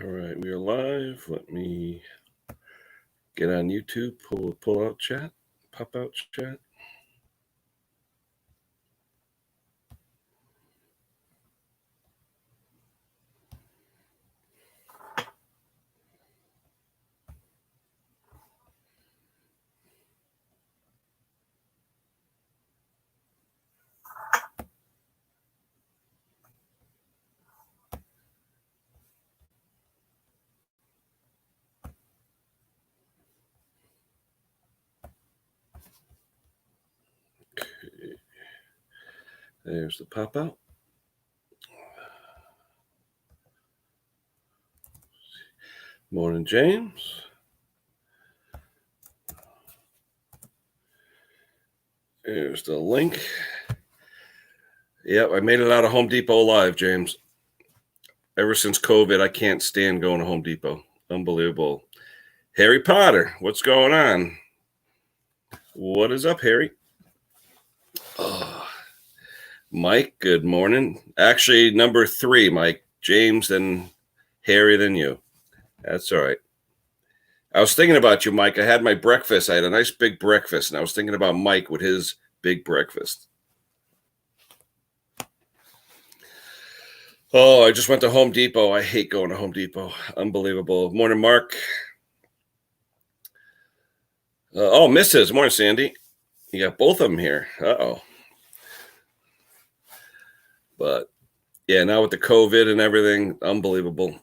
All right, we are live. Let me get on YouTube, pull out chat, pop out chat. Okay. There's the pop out. Morning, James. There's the link. Yep, I made it out of Home Depot live, James. Ever since COVID, I can't stand going to Home Depot. Unbelievable. Harry Potter, what's going on? What is up, Harry? Mike, good morning. Actually, number 3, Mike. James, then Harry, then you. That's all right. I was thinking about you, Mike. I had my breakfast. I had a nice big breakfast, and I was thinking about Mike with his big breakfast. Oh, I just went to Home Depot. I hate going to Home Depot. Unbelievable. Morning, Mark. Mrs. Morning, Sandy. You got both of them here. Uh-oh. But, yeah, now with the COVID and everything, unbelievable.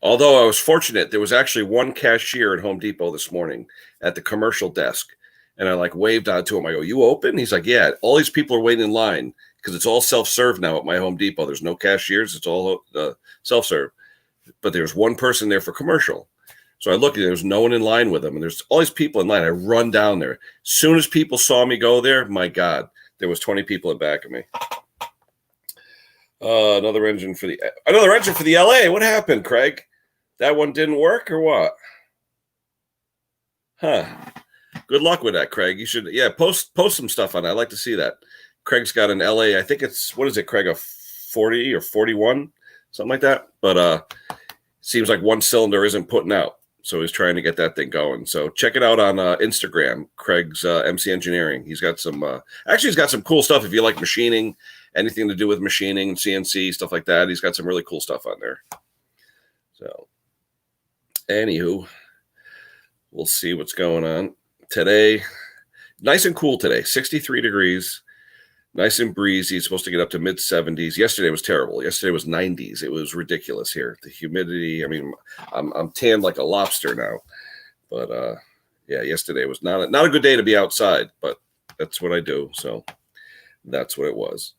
Although I was fortunate, there was actually one cashier at Home Depot this morning at the commercial desk. And I waved out to him. I go, "You open?" He's like, "Yeah." All these people are waiting in line because it's all self-serve now at my Home Depot. There's no cashiers. It's all self-serve. But there's one person there for commercial. So I look and there's no one in line with them. And there's all these people in line. I run down there. As soon as people saw me go there, my God, there was 20 people in back of me. Another engine for the LA. What happened, Craig? That one didn't work or what? Huh. Good luck with that, Craig. You should, post some stuff on that. I'd like to see that. Craig's got an LA, I think it's, what is it, Craig, a 40 or 41, something like that. But seems like one cylinder isn't putting out. So he's trying to get that thing going. So check it out on Instagram, Craig's MC Engineering. He's got some, he's got some cool stuff if you like machining, anything to do with machining and CNC, stuff like that. He's got some really cool stuff on there. So, anywho, we'll see what's going on. Today, nice and cool today, 63 degrees, nice and breezy. It's supposed to get up to mid-70s. Yesterday was terrible. Yesterday was 90s. It was ridiculous here. The humidity, I mean, I'm tanned like a lobster now. But, yesterday was not a good day to be outside, but that's what I do. So that's what it was.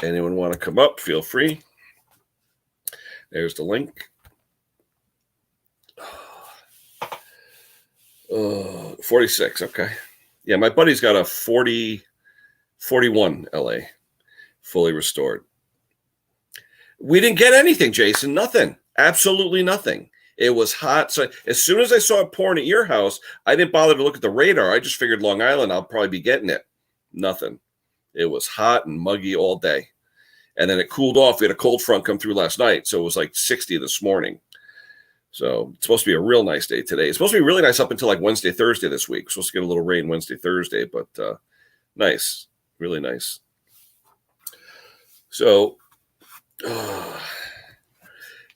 Anyone want to come up, feel free. There's the link. 46. Okay. Yeah, my buddy's got a 41 LA fully restored. We didn't get anything, Jason. Nothing. Absolutely nothing. It was hot. So as soon as I saw it pouring at your house, I didn't bother to look at the radar. I just figured Long Island, I'll probably be getting it. Nothing. It was hot and muggy all day. And then it cooled off. We had a cold front come through last night. So it was like 60 this morning. So it's supposed to be a real nice day today. It's supposed to be really nice up until like Wednesday, Thursday this week. We're supposed to get a little rain Wednesday, Thursday, but nice, really nice. So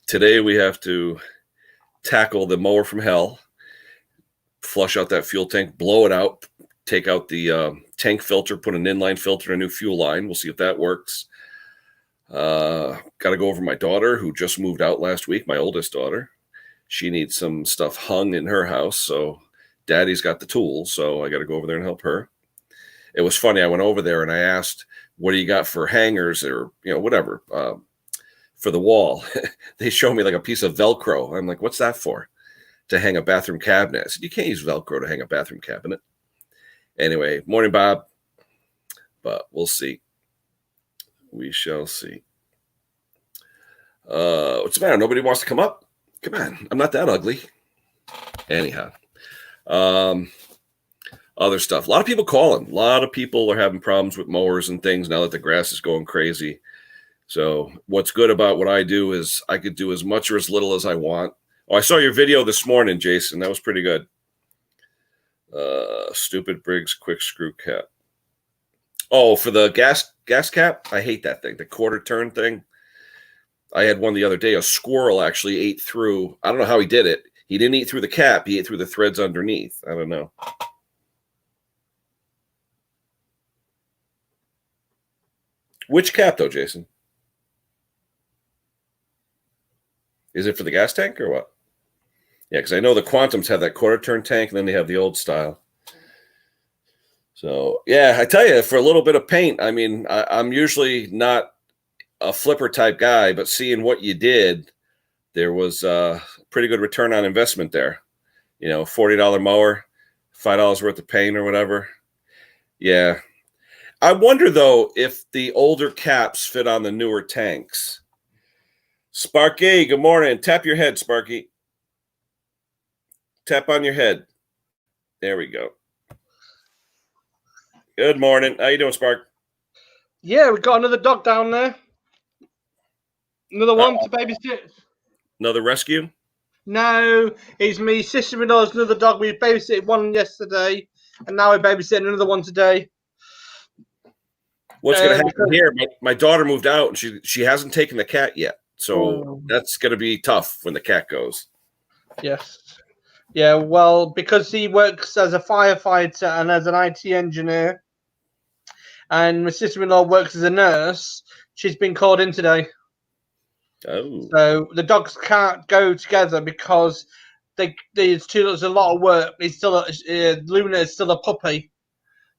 today we have to tackle the mower from hell, flush out that fuel tank, blow it out, take out the tank filter, put an inline filter, and a new fuel line. We'll see if that works. Got to go over my daughter who just moved out last week, my oldest daughter. She needs some stuff hung in her house, so Daddy's got the tools, so I got to go over there and help her. It was funny. I went over there and I asked, "What do you got for hangers or whatever for the wall?" They showed me like a piece of Velcro. I'm like, "What's that for?" "To hang a bathroom cabinet." I said, "You can't use Velcro to hang a bathroom cabinet." Anyway, morning, Bob. But we'll see. We shall see. What's the matter? Nobody wants to come up? Come on, I'm not that ugly. Anyhow, other stuff. A lot of people calling. A lot of people are having problems with mowers and things now that the grass is going crazy. So what's good about what I do is I could do as much or as little as I want. Oh, I saw your video this morning, Jason. That was pretty good. Stupid Briggs quick screw cap. Oh, for the gas cap? I hate that thing, the quarter turn thing. I had one the other day. A squirrel actually ate through. I don't know how he did it. He didn't eat through the cap. He ate through the threads underneath. I don't know. Which cap, though, Jason? Is it for the gas tank or what? Yeah, because I know the Quantums have that quarter turn tank, and then they have the old style. So, yeah, I tell you, for a little bit of paint, I mean, I'm usually not a flipper type guy, but seeing what you did, there was a pretty good return on investment there. You know, $40 mower, $5 worth of paint or whatever. Yeah. I wonder, though, if the older caps fit on the newer tanks. Sparky, good morning. Tap your head, Sparky. Tap on your head. There we go. Good morning. How you doing, Spark? Yeah, we've got another dog down there. Another one to babysit. Another rescue? No, it's me sister-in-law's another dog. We babysitted one yesterday, and now we're babysitting another one today. What's going to happen here? My daughter moved out, and she hasn't taken the cat yet. So that's going to be tough when the cat goes. Yes. Yeah, well, because he works as a firefighter and as an IT engineer, and my sister-in-law works as a nurse, she's been called in today. Oh. So the dogs can't go together because there's a lot of work. It's still Luna is still a puppy,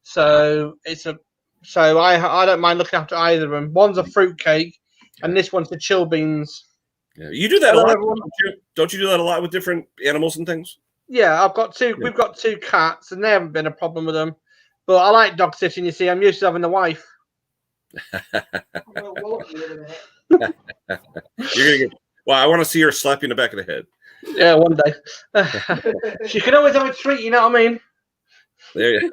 so I don't mind looking after either of them. One's a fruitcake, and this one's the chill beans. Yeah, you do that a lot. Don't you do that a lot with different animals and things? Yeah, I've got two. Yeah. We've got two cats, and there haven't been a problem with them. But I like dog sitting. You see, I'm used to having a wife. You're gonna get. Well, I want to see her slap you in the back of the head. Yeah, one day. She can always have a treat. You know what I mean? There you.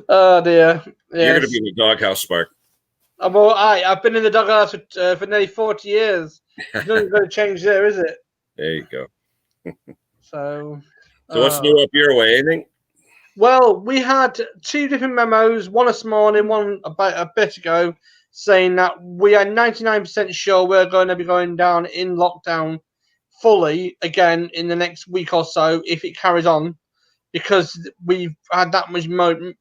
Oh dear. Yes. You're gonna be in the doghouse, Spark. I'm all right. I've been in the doghouse for nearly 40 years. There's nothing going to change there, is it? There you go. So what's new up your way? Anything? Well, we had two different memos, one this morning, one about a bit ago, saying that we are 99% sure we're going to be going down in lockdown fully again in the next week or so if it carries on, because we've had that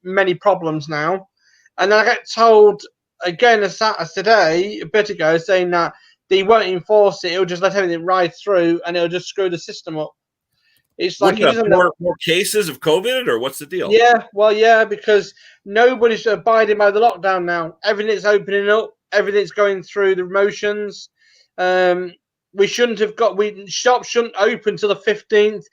many problems now. And then I get told again as today, a bit ago, saying that they won't enforce it. It'll just let everything ride through, and it'll just screw the system up. It's like more cases of COVID, or what's the deal? Yeah, well, yeah, because nobody's abiding by the lockdown now. Everything's opening up. Everything's going through the motions. Shops shouldn't open till the 15th.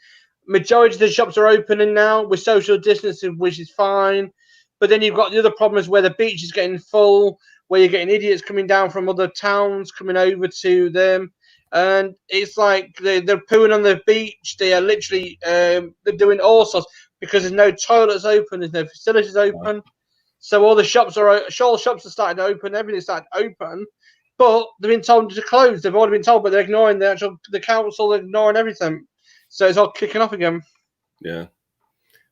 Majority of the shops are opening now with social distancing, which is fine. But then you've got the other problems where the beach is getting full, where you're getting idiots coming down from other towns, coming over to them. And it's like they're pooing on the beach. They are literally they're doing all sorts because there's no toilets open, there's no facilities open. So all the shops are starting to open, everything's starting to open, but they've been told to close. They've already been told, but they're ignoring the council, they're ignoring everything. So it's all kicking off again. Yeah.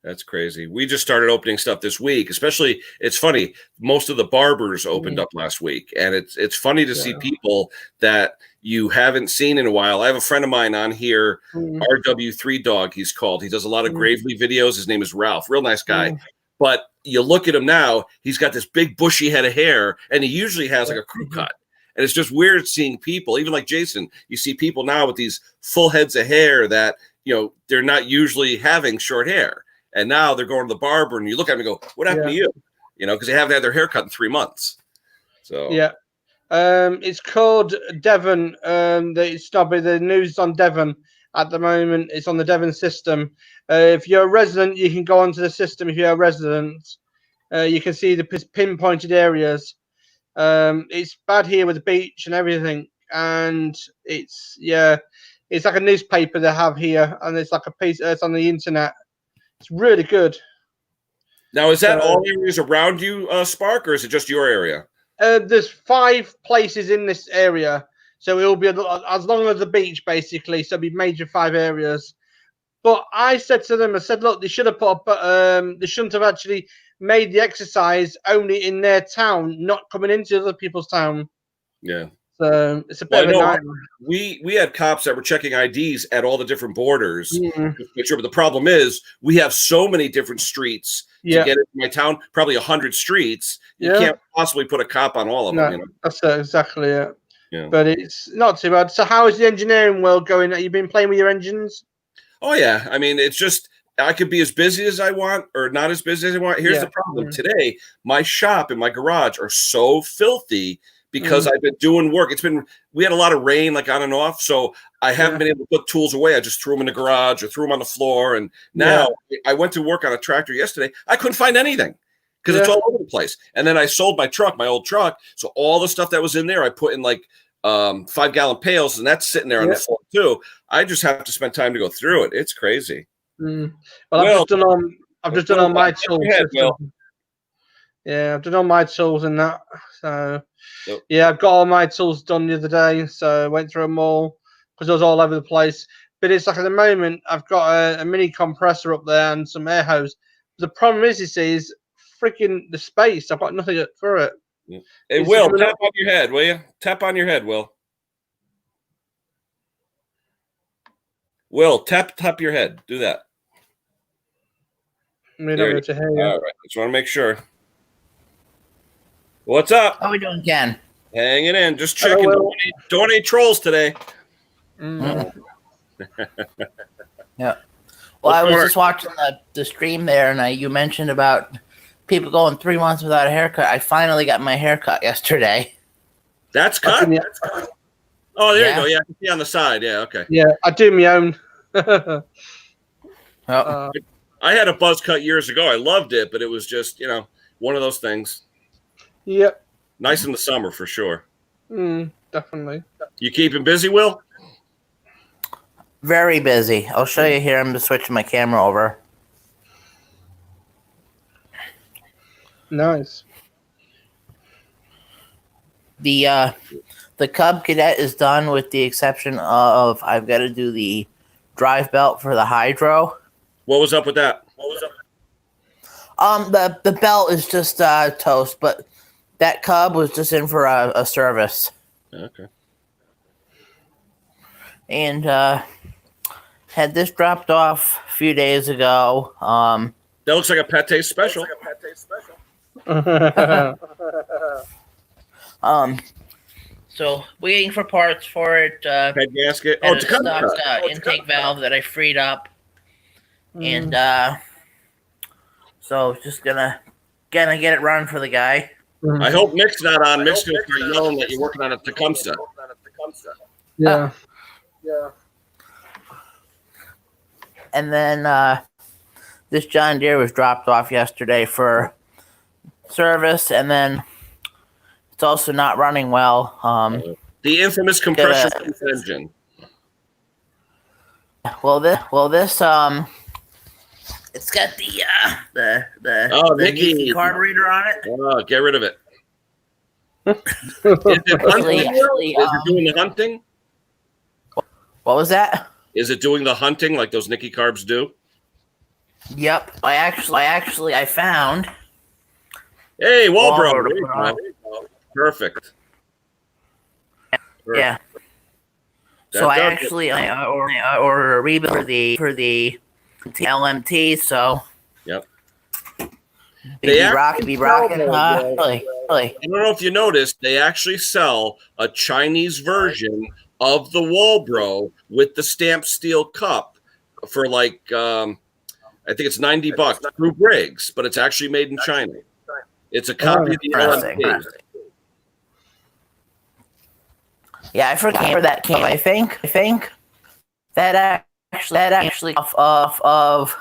That's crazy. We just started opening stuff this week. Especially, it's funny. Most of the barbers opened up last week, and it's funny to see people that you haven't seen in a while. I have a friend of mine on here, RW3 Dog. He's called. He does a lot of Gravely videos. His name is Ralph. Real nice guy. But you look at him now. He's got this big bushy head of hair, and he usually has like a crew cut. And it's just weird seeing people, even like Jason. You see people now with these full heads of hair that they're not usually having short hair. And now they're going to the barber, and you look at them and go, "What happened to you?" Because they haven't had their hair cut in 3 months. So yeah, it's called Devon. The news on Devon at the moment. It's on the Devon system. If you're a resident, you can go onto the system. If you're a resident, you can see the pinpointed areas. It's bad here with the beach and everything, and it's like a newspaper they have here, and it's like a piece. It's on the internet. It's really good. Now, is that all areas around you, Spark, or is it just your area? There's 5 places in this area, so it'll be as long as the beach, basically. So it'll be major 5 areas. But I said to them, I said, look, they should have they shouldn't have actually made the exercise only in their town, not coming into other people's town. Yeah. So it's a bit of a nightmare. We had cops that were checking IDs at all the different borders. But the problem is we have so many different streets to get into my town, probably 100 streets. You can't possibly put a cop on all of them. You know? That's exactly it. Yeah. But it's not too bad. So how is the engineering world going? Have you been playing with your engines? Oh, yeah. I mean, it's just I could be as busy as I want or not as busy as I want. Here's the problem. Today, my shop and my garage are so filthy because I've been doing work. We had a lot of rain, like on and off, so I haven't been able to put tools away. I just threw them in the garage or threw them on the floor. And now I went to work on a tractor yesterday. I couldn't find anything because it's all over the place. And then I sold my truck, my old truck. So all the stuff that was in there, I put in like 5-gallon pails, and that's sitting there on the floor too. I just have to spend time to go through it. It's crazy. Well, I've just done all my tools. I've done all my tools and that. So I've got all my tools done the other day. So I went through them all because I was all over the place. But it's like at the moment I've got a mini compressor up there and some air hose. The problem is, you see, is freaking the space. I've got nothing for it. Hey, Will, tap on your head, will you? Tap on your head, Will. Will, tap your head. Do that. I mean, I'm to hear you. All right. Just want to make sure. What's up? How are we doing, Ken? Hanging in. Just checking. Donate trolls today. Yeah. Well, I was just watching the stream there, and you mentioned about people going 3 months without a haircut. I finally got my haircut yesterday. That's cut? Oh, there you go. Yeah, I can see on the side. Yeah, okay. Yeah, I do my own. I had a buzz cut years ago. I loved it, but it was just, one of those things. Yep. Nice in the summer for sure. Definitely. You keeping busy, Will? Very busy. I'll show you here. I'm just switching my camera over. Nice. The Cub Cadet is done with the exception of I've got to do the drive belt for the hydro. What was up with that? The belt is just toast, but that Cub was just in for a service. Okay. And had this dropped off a few days ago. That looks like a Pate special. So waiting for parts for it. Head gasket. It's a stock intake valve that I freed up, and so just gonna get it running for the guy. I hope Nick's not on. Nick's gonna start yelling that you're working on a Tecumseh. Yeah. And then this John Deere was dropped off yesterday for service, and then it's also not running well. The infamous compression engine. Well, this it's got the Nicky carburetor on it. Oh, get rid of it. Is it doing the hunting? What was that? Is it doing the hunting like those Nicky carbs do? Yep. I found. Hey, Walbro. Perfect. Yeah. So I actually ordered a rebuild for the LMT. So. Yep. Be rocking. Really. I don't know if you noticed, they actually sell a Chinese version of the Walbro with the stamped steel cup for like I think it's $90 through Briggs, but it's actually made in China. It's a copy of the LMT. Yeah, I forget where that came. I think that actually off of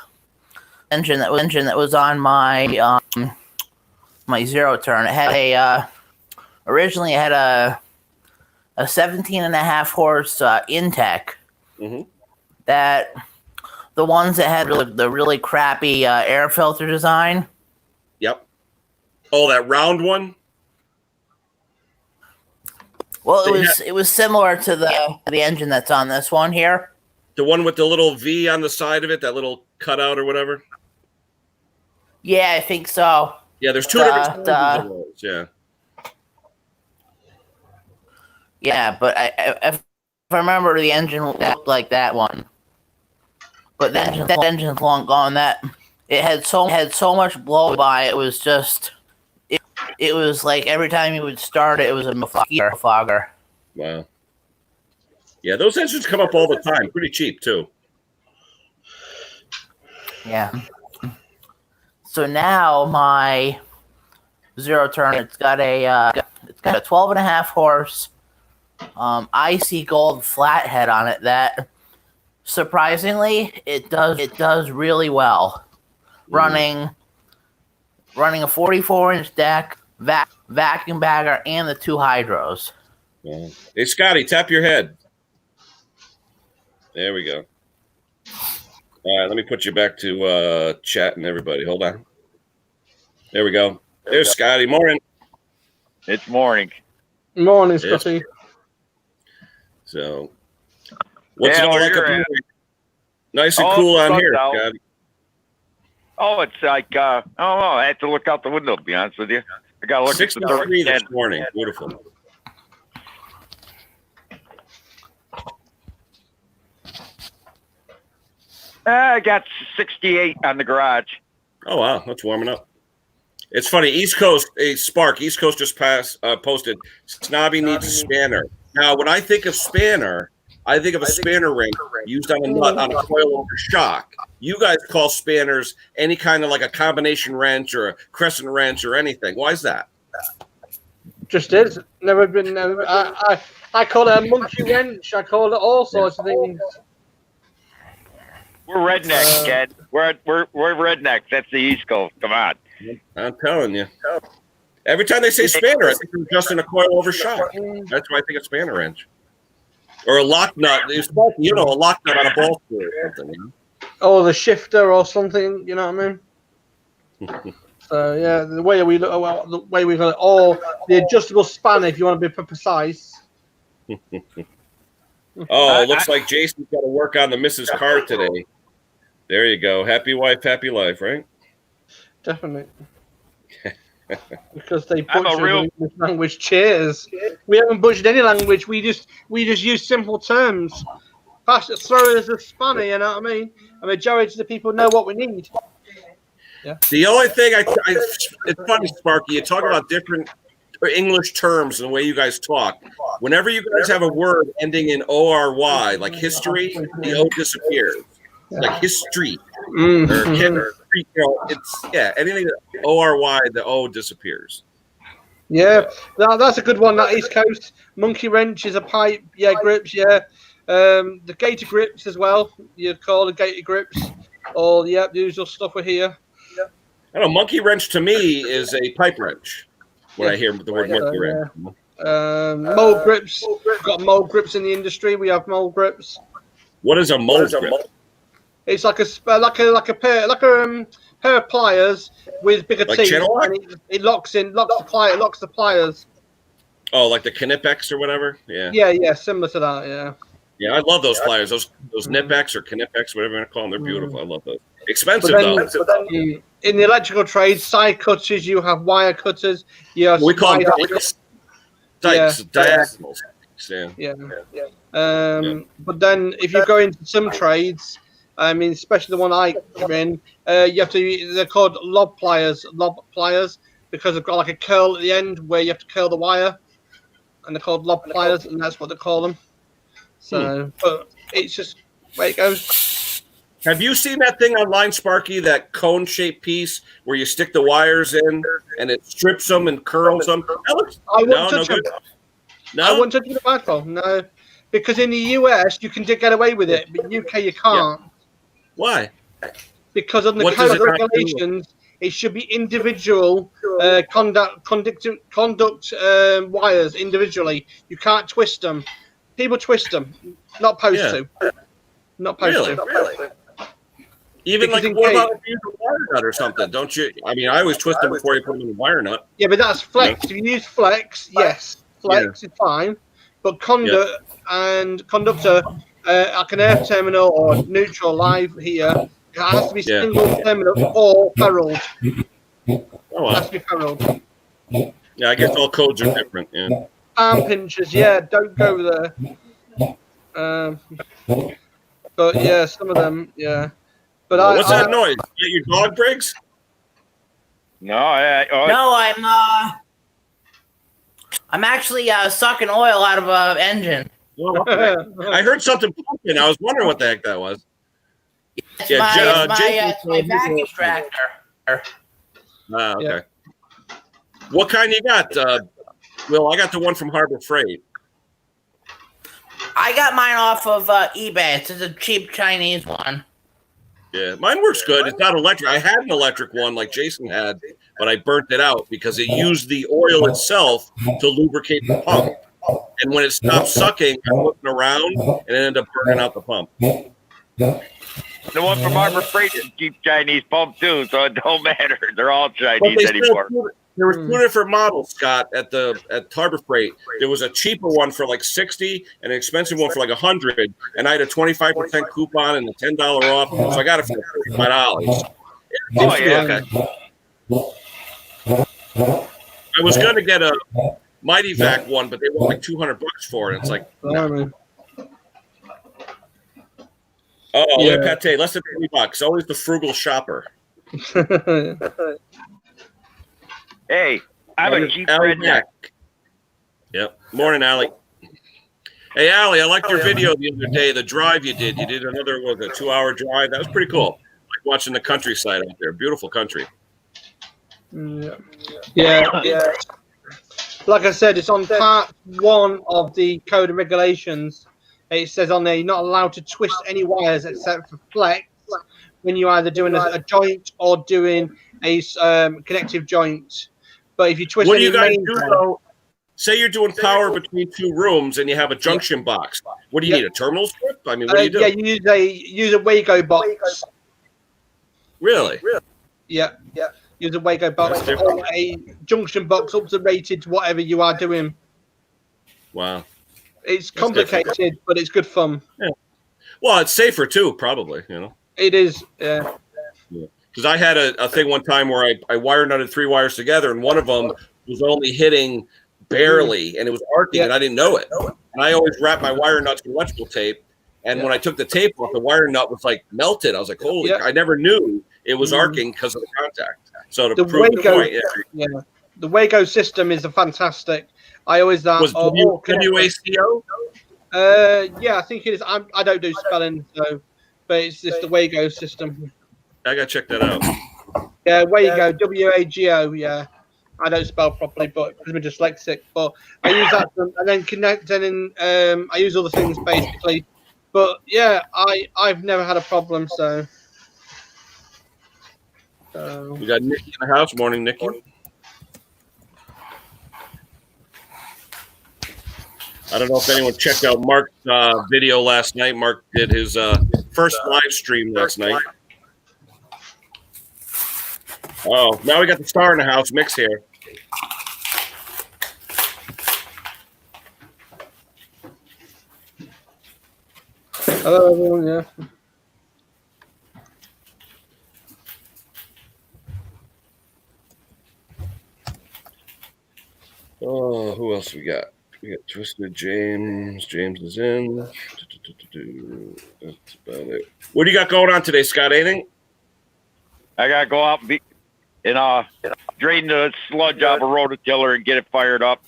engine that was on my my zero turn. It had originally it had a 17.5 horse Intech. That the ones that had the really crappy air filter design. Oh, that round one. Well, it was similar to the engine that's on this one here. The one with the little V on the side of it, that little cutout or whatever. Yeah, I think so. Yeah, there's two different sizes of those. Yeah. Yeah, but if I remember, the engine looked like that one. But that engine's long gone. That it had so much blow by. It was just. It was like every time you would start it, it was a fogger. Wow. Yeah, those engines come up all the time. Pretty cheap, too. Yeah. So now my zero turn, it's got a 12.5 horse icy gold flathead on it that surprisingly it does really well. Running a 44-inch deck, vacuum bagger, and the 2 hydros. Yeah. Hey, Scotty, tap your head. There we go. All right, let me put you back to chat and everybody. Hold on. There we go. There's Scotty. Morning. It's morning. Morning, Scotty. So, what's it all like up here? Nice and cool on here, Scotty. Oh, it's like, I don't know. I had to look out the window, to be honest with you. I got to look at the 63 this morning. Beautiful. I got 68 on the garage. Oh, wow. That's warming up. It's funny. East Coast, Spark, East Coast just posted, Snobby needs a spanner. Now, when I think of spanner, I think of a spanner ring used on a nut on a coilover shock. You guys call spanners any kind of like a combination wrench or a crescent wrench or anything. Why is that? Just is. Never been. I call it a monkey wrench. I call it all sorts of things. We're rednecks, Ken. We're rednecks. That's the East Coast. Come on. I'm telling you. Every time they say spanner, I think they're just in a coilover shock. That's why I think it's spanner wrench. Or a lock nut. You know, a lock nut on a ball screw or something. You know? Or the shifter or something. You know what I mean? So yeah, the way we got it, or the adjustable spanner, if you want to be precise. Oh, it looks like Jason's got to work on the Mrs. Car today. There you go. Happy wife, happy life, right? Definitely. Because they butchered the English language. Cheers. We haven't butchered any language. We just use simple terms. Pass it through as a spanner, you know what I mean? And the majority of the people know what we need. Yeah. The only thing it's funny, Sparky, you talk about different English terms and the way you guys talk. Whenever you guys have a word ending in O-R-Y, like history, the O disappears. Like history. Or it's anything O-R-Y, the O disappears. Yeah, that's a good one. That East Coast monkey wrench is a pipe. Yeah, grips. Yeah, the gator grips as well. You call the gator grips, or the usual stuff we're here. I don't know. Monkey wrench to me is a pipe wrench. When I hear the word monkey wrench. Mold grips. We've got mold grips in the industry. We have mold grips. What is a mold grip? It's like a pair of pliers with bigger like teeth. And it locks the pliers. Oh, like the Knipex or whatever? Yeah. Yeah, similar to that, yeah. Yeah, I love those pliers. Those Knipex or Knipex, whatever you want to call them. They're beautiful. I love those. Expensive, though. In the electrical trade, side cutters, you have wire cutters. We call them diagonals. Yeah. But then if you go into some trades, I mean, especially the one I'm in, they're called lob pliers, because they've got like a curl at the end where you have to curl the wire, and they're called lob pliers, and that's what they call them. So, but it's just where it goes. Have you seen that thing online, Sparky, that cone-shaped piece where you stick the wires in and it strips them and curls them? I won't touch them. No? I won't touch them at all. No, because in the US you can get away with it, but in the UK you can't. Yeah. Why? Because of the code regulations, it should be individual conduct wires individually. You can't twist them. People twist them. Not supposed to. Not supposed to. Really? Even Because like, in what case- about if you use a wire nut or something? Don't you? I mean, I always twist them before you put them in the wire nut. Yeah, but that's flex. If you use flex, yes, flex is fine. But conductor, like an air terminal or neutral live here, it has to be Yeah. single terminal or ferruled. Oh, It wow. has to be ferruled. Yeah, I guess all codes are different. Yeah. Arm pinchers, yeah, don't go there. But yeah, some of them, yeah. But What's that noise? Is that your dog, Briggs? No, No, I'm actually sucking oil out of an engine. I heard something pumping. I was wondering what the heck that was. It's Yeah, my vacuum extractor. Ah, okay. Yeah. What kind you got, Will? I got the one from Harbor Freight. I got mine off of eBay. It's a cheap Chinese one. Yeah, mine works good. It's not electric. I had an electric one like Jason had, but I burnt it out because it used the oil itself to lubricate the pump. And when it stopped sucking, I was looking around and it ended up burning out the pump. the one from Harbor Freight is cheap Chinese pump too, so it don't matter. They're all But Chinese anymore. there were two different models, Scott, at Harbor Freight. There was a cheaper one for like $60 and an expensive one for like $100. And I had a 25% coupon and a $10 off, so I got it for $35. Oh, yeah. Okay. I was gonna get a Mighty Vac one, but they want like $200 for it. It's like, Blimey. yeah. Pate, less than $20. Always the frugal shopper. Hey, I'm a cheap Allie redneck. Yep. Morning, Allie. Hey, Allie, I liked your video the other day, the drive you did. You did another, a 2-hour drive. That was pretty cool. Like watching the countryside out there. Beautiful country. Yeah. Like I said, it's on part 1 of the Code of Regulations. It says on there you're not allowed to twist any wires except for flex when you're either doing a joint or doing a connective joint. But if you twist What do any you guys main do, wire- though? Say you're doing power between 2 rooms and you have a junction box. What do you need, a terminal strip? I mean, what do you do? Yeah, you use a Wago box. Really? Yeah. Use a Wago box That's or a junction box up to rated to whatever you are doing. Wow. It's complicated, but it's good fun. Yeah. Well, it's safer too, probably, It is. Yeah. Because I had a thing one time where I wire nutted 3 wires together, and one of them was only hitting barely, and it was arcing, and I didn't know it. And I always wrap my wire nuts with electrical tape, and when I took the tape off, the wire nut was like melted. I was like, holy! I never knew it was arcing because of the contact. So to prove the point, the Wago system is a fantastic. I always was WACO? Yeah, I think it is. I don't do spelling, so, but it's just the Wago system. I gotta check that out. Yeah, Wago, WAGO. Yeah, I don't spell properly, but because I'm dyslexic. But I use that, and then connect, and then I use other things basically. But yeah, I've never had a problem. So we got Nikki in the house. Morning, Nikki. I don't know if anyone checked out Mark's video last night. Mark did his first live stream last night. Oh, now we got the star in the house mix here. hello, everyone. Yeah. Oh, who else we got? We got Twisted James. James is in. That's about it. What do you got going on today, Scott? Anything? I gotta go out and drain the sludge off a rototiller and get it fired up.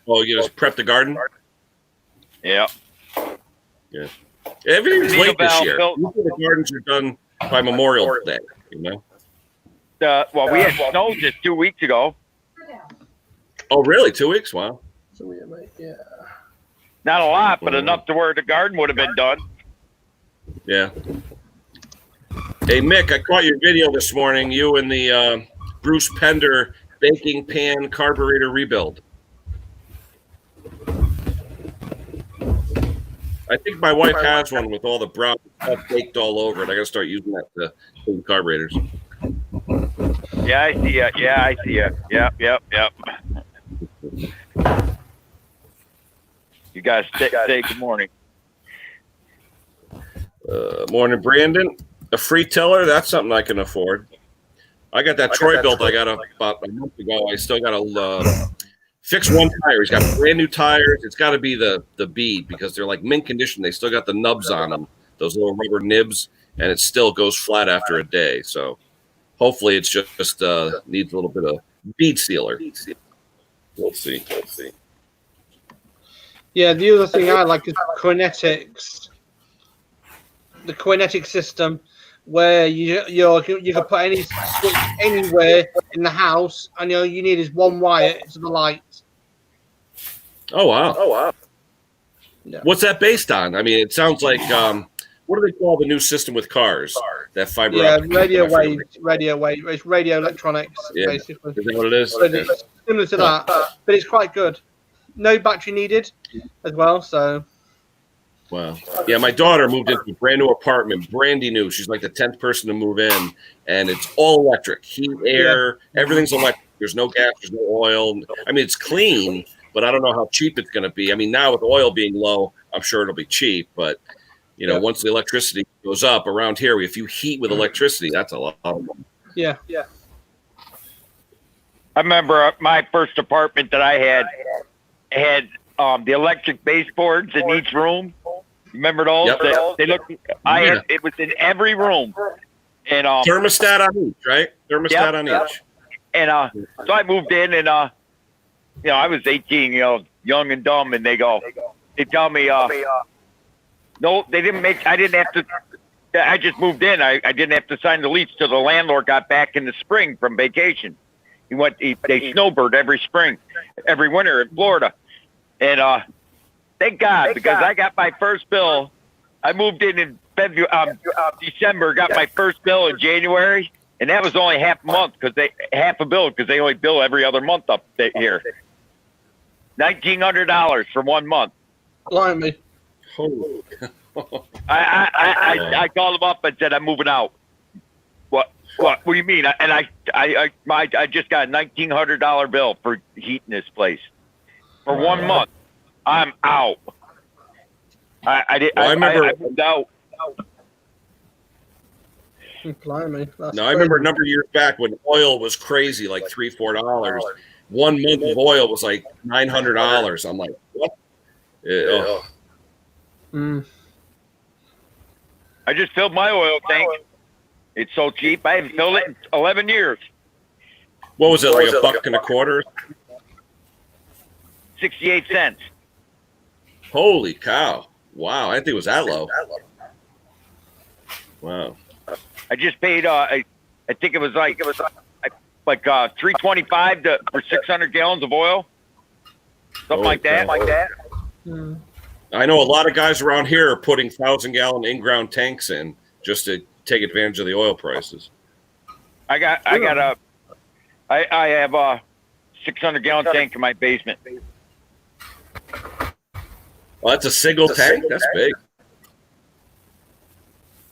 Oh, you just prep the garden? Yeah. Yeah. Everything's late this year. Built. Usually the gardens are done by Memorial Day, Well, we had snow just 2 weeks ago. Oh, really? 2 weeks? Wow. So yeah. Not a lot, but enough to where the garden would have been done. Yeah. Hey, Mick, I caught your video this morning. You and the Bruce Pender baking pan carburetor rebuild. I think my wife has one with all the brown stuff baked all over it. I got to start using that to clean carburetors. Yeah, I see it. Yeah, I see it. Yep. You guys say good morning. Morning, Brandon. A free tiller, that's something I can afford. I got that Troy built. I got about a month ago. I still got to fix one tire. He's got brand new tires. It's got to be the bead because they're like mint condition. They still got the nubs on them, those little rubber nibs, and it still goes flat after a day. So hopefully it's just needs a little bit of bead sealer. We'll see. Yeah, the other thing I like is kinetics. The kinetic system, where you can put any switch anywhere in the house, and all you need is one wire to the light. Oh wow! Yeah. What's that based on? I mean, it sounds like what do they call the new system with cars? That fiber. Yeah, optic radio system? wave. It's radio electronics, basically. Is that what it is? So it's similar to that, but it's quite good. No battery needed as well, so. Wow. Yeah, my daughter moved into a brand new apartment, brandy new. She's like the 10th person to move in, and it's all electric. Heat, air, everything's electric. There's no gas, there's no oil. I mean, it's clean, but I don't know how cheap it's going to be. I mean, now with oil being low, I'm sure it'll be cheap, but, you know, once the electricity goes up around here, if you heat with electricity, that's a lot of money. Yeah. I remember my first apartment that I had the electric baseboards in each room. Remember those? Yep. They looked. It was in every room. And thermostat on each, right? Thermostat on each. And so I moved in, and I was 18, young and dumb, and they tell me, no, they didn't make. I didn't have to. I just moved in. I didn't have to sign the lease till the landlord got back in the spring from vacation. They snowbird every spring, every winter in Florida. And thank God, because I got my first bill. I moved in February, December, got my first bill in January, and that was only half a bill because they only bill every other month up here. $1,900 for 1 month. Blimey. Holy. I called them up and said I'm moving out. What do you mean? I just got a $1,900 bill for heating this place for 1 month. I'm out. I moved out. Blimey. I remember a number of years back when oil was crazy, like $3-4. 1 month of oil was like $900. I'm like, what? I just filled my oil tank. It's so cheap. I haven't filled it in 11 years. What was it, like $1.25? 68 cents. Holy cow. Wow, I didn't think it was that low. Wow. I just paid I think it was like $3.25 for 600 gallons of oil. Something like that. I know a lot of guys around here are putting 1,000-gallon in-ground tanks in just to take advantage of the oil prices. I have a 600-gallon tank in my basement. Well, that's a single tank? That's big.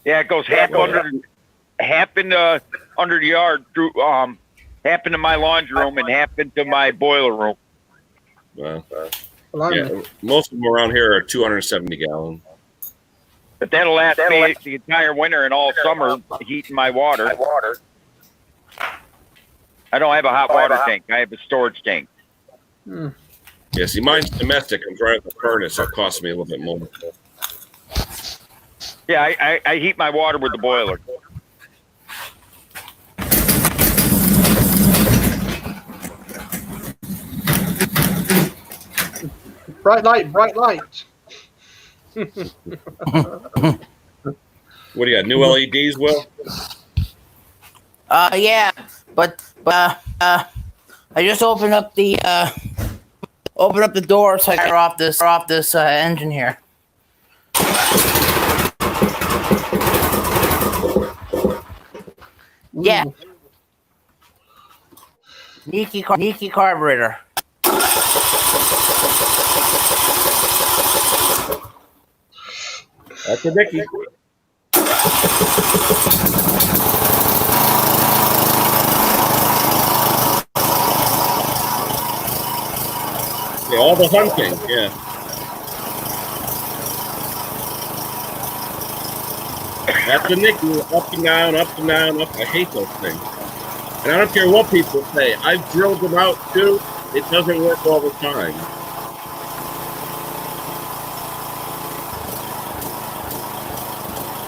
Yeah, it goes half in the under the yard through half into my laundry room and half into my boiler room. Wow. Yeah, most of them around here are 270 gallon. But that'll last me the entire winter and all summer heating my water. I don't have a hot water tank. I have a storage tank. Yeah, see, mine's domestic. I'm driving the furnace, so it costs me a little bit more. Yeah, I heat my water with the boiler. Bright light. What do you got? New LEDs, Will? Yeah, but I just opened up the door so I can off this engine here. Yeah. Leaky carburetor. That's a Nicky. Yeah, all the hunting, yeah. That's a Nicky, up and down, up and down, up. I hate those things. And I don't care what people say. I've drilled them out too. It doesn't work all the time.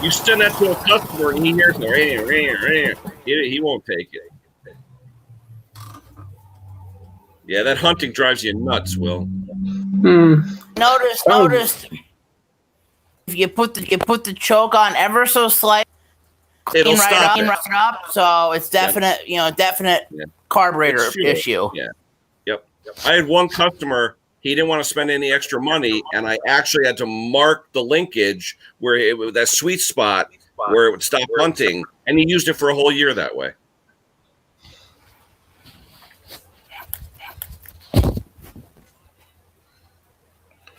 You send that to a customer and he hears the he won't take it. Yeah, that hunting drives you nuts, Will. Notice. If you put the choke on ever so slight, It'll stop right up. So it's definite, definite carburetor issue. Yeah. Yep. I had one customer. He didn't want to spend any extra money, and I actually had to mark the linkage where it was that sweet spot where it would stop hunting, and he used it for a whole year that way.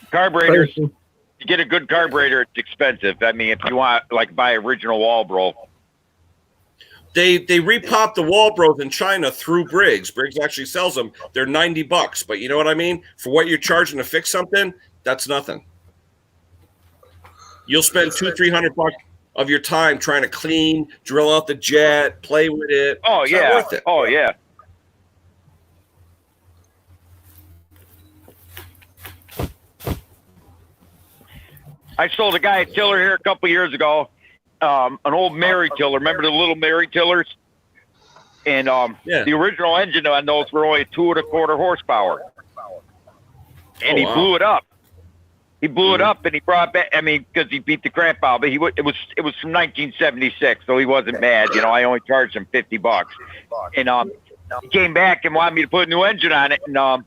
Carburetors, you get a good carburetor, it's expensive. I mean, if you want, like, buy original Walbro. They repop the Walbros in China through Briggs. Briggs actually sells them. They're $90, but you know what I mean? For what you're charging to fix something, that's nothing. You'll spend $200-300 of your time trying to clean, drill out the jet, play with it. Oh, it's yeah. not worth it. Oh, yeah. I sold a guy a tiller here a couple years ago, an old Mary tiller. Remember the little Mary tillers? And the original engine on those were only 2 1/4 horsepower. And he blew it up. He blew it up and he brought back. I mean, because he beat the crap out. But it was from 1976, so he wasn't mad. You know, I only charged him $50. And he came back and wanted me to put a new engine on it, and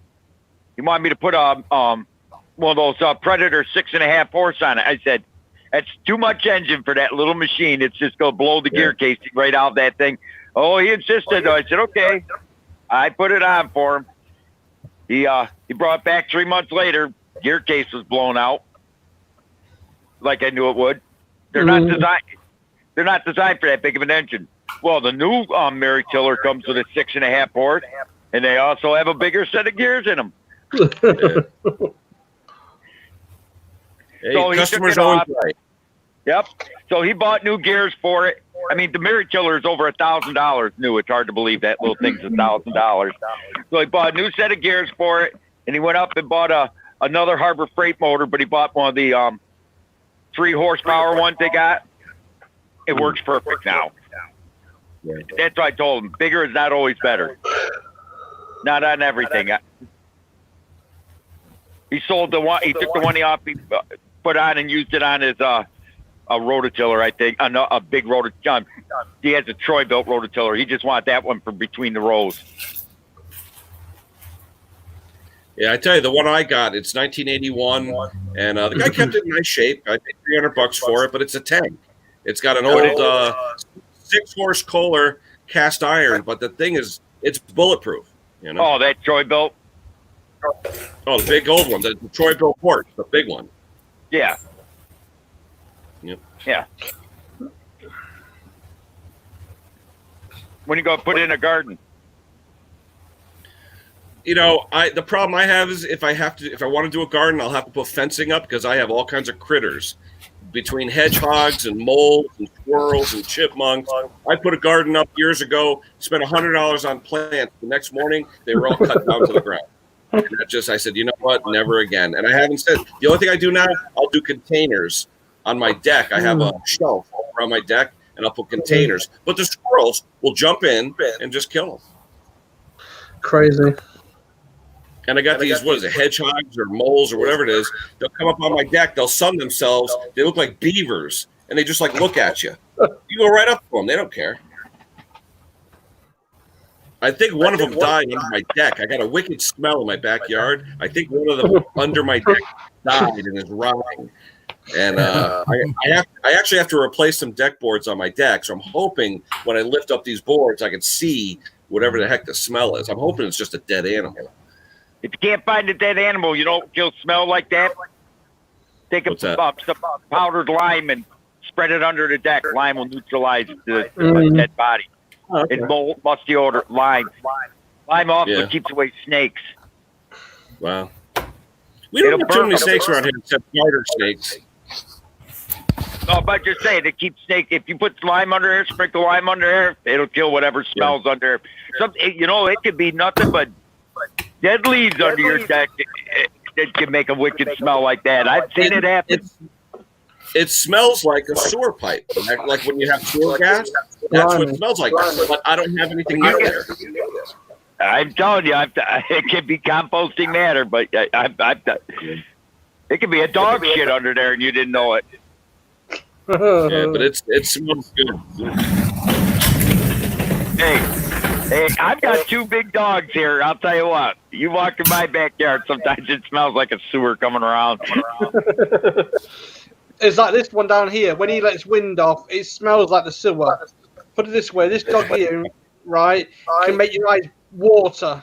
he wanted me to put one of those Predator 6.5 horse on it. I said, that's too much engine for that little machine. It's just going to blow the gear casing right out of that thing. Oh, he insisted. I said, okay. I put it on for him. He brought it back 3 months later. Gear case was blown out, like I knew it would. They're not designed. They're not designed for that big of an engine. Well, the new Mary tiller comes with a 6.5 horse, and they also have a bigger set of gears in them. Hey, So he customers took it always off. right. Yep. So he bought new gears for it. I mean, the Mary tiller is over $1,000 new. It's hard to believe that little thing's $1,000. So he bought a new set of gears for it, and he went up and bought another Harbor Freight motor, but he bought one of the 3 horsepower ones they got. It works perfect now. Yeah. That's what I told him. Bigger is not always better. Not on everything. He sold the one. He took the one he put on and used it on his a rototiller, I think. A big rototiller. He has a Troy built rototiller. He just wanted that one for between the rows. Yeah, I tell you, the one I got, it's 1981, and the guy kept it in nice shape. I paid $300 for it, but it's a tank. It's got an old 6-horse Kohler cast iron, but the thing is, it's bulletproof. You know? Oh, that Troy built. Oh, the big old one, the Troy built port, the big one. Yeah. Yep. Yeah. When you go put it in a garden. You know, the problem I have is if I want to do a garden, I'll have to put fencing up because I have all kinds of critters between hedgehogs and moles and squirrels and chipmunks. I put a garden up years ago, spent $100 on plants. The next morning, they were all cut down to the ground. And I said, you know what? Never again. And I haven't said, the only thing I do now, I'll do containers on my deck. I have a shelf over on my deck, and I'll put containers. But the squirrels will jump in and just kill them. Crazy. And I got these, what is it, hedgehogs or moles or whatever it is. They'll come up on my deck. They'll sun themselves. They look like beavers, and they just like look at you. You go right up to them. They don't care. I think one of them died under my deck. I got a wicked smell in my backyard. I think one of them under my deck died and is rotting. And I actually have to replace some deck boards on my deck. So I'm hoping when I lift up these boards, I can see whatever the heck the smell is. I'm hoping it's just a dead animal. If you can't find a dead animal, you don't. You'll smell like that. take What's that? some powdered lime and spread it under the deck. Lime will neutralize the dead body. Okay. It's mold, musty odor. Lime. Lime also Yeah. keeps away snakes. Wow. We don't It'll have too burn many them. snakes around here except garter snakes. No, but just saying, it keeps snake. If you put lime under there, sprinkle lime under there, it'll kill whatever smells under there. It could be nothing but dead leaves under your deck that can make a wicked smell like that. I've seen it happen. It smells like a sewer pipe. Like when you have sewer gas, that's what it smells like. But I don't have anything near there. I'm telling you, it could be composting matter, but it could be a dog shit under there and you didn't know it. Yeah, but it smells good. Hey, I've got 2 big dogs here. I'll tell you what. You walk in my backyard, sometimes it smells like a sewer coming around. It's like this one down here. When he lets wind off, it smells like the sewer. Put it this way: this dog here, right, can make your eyes water.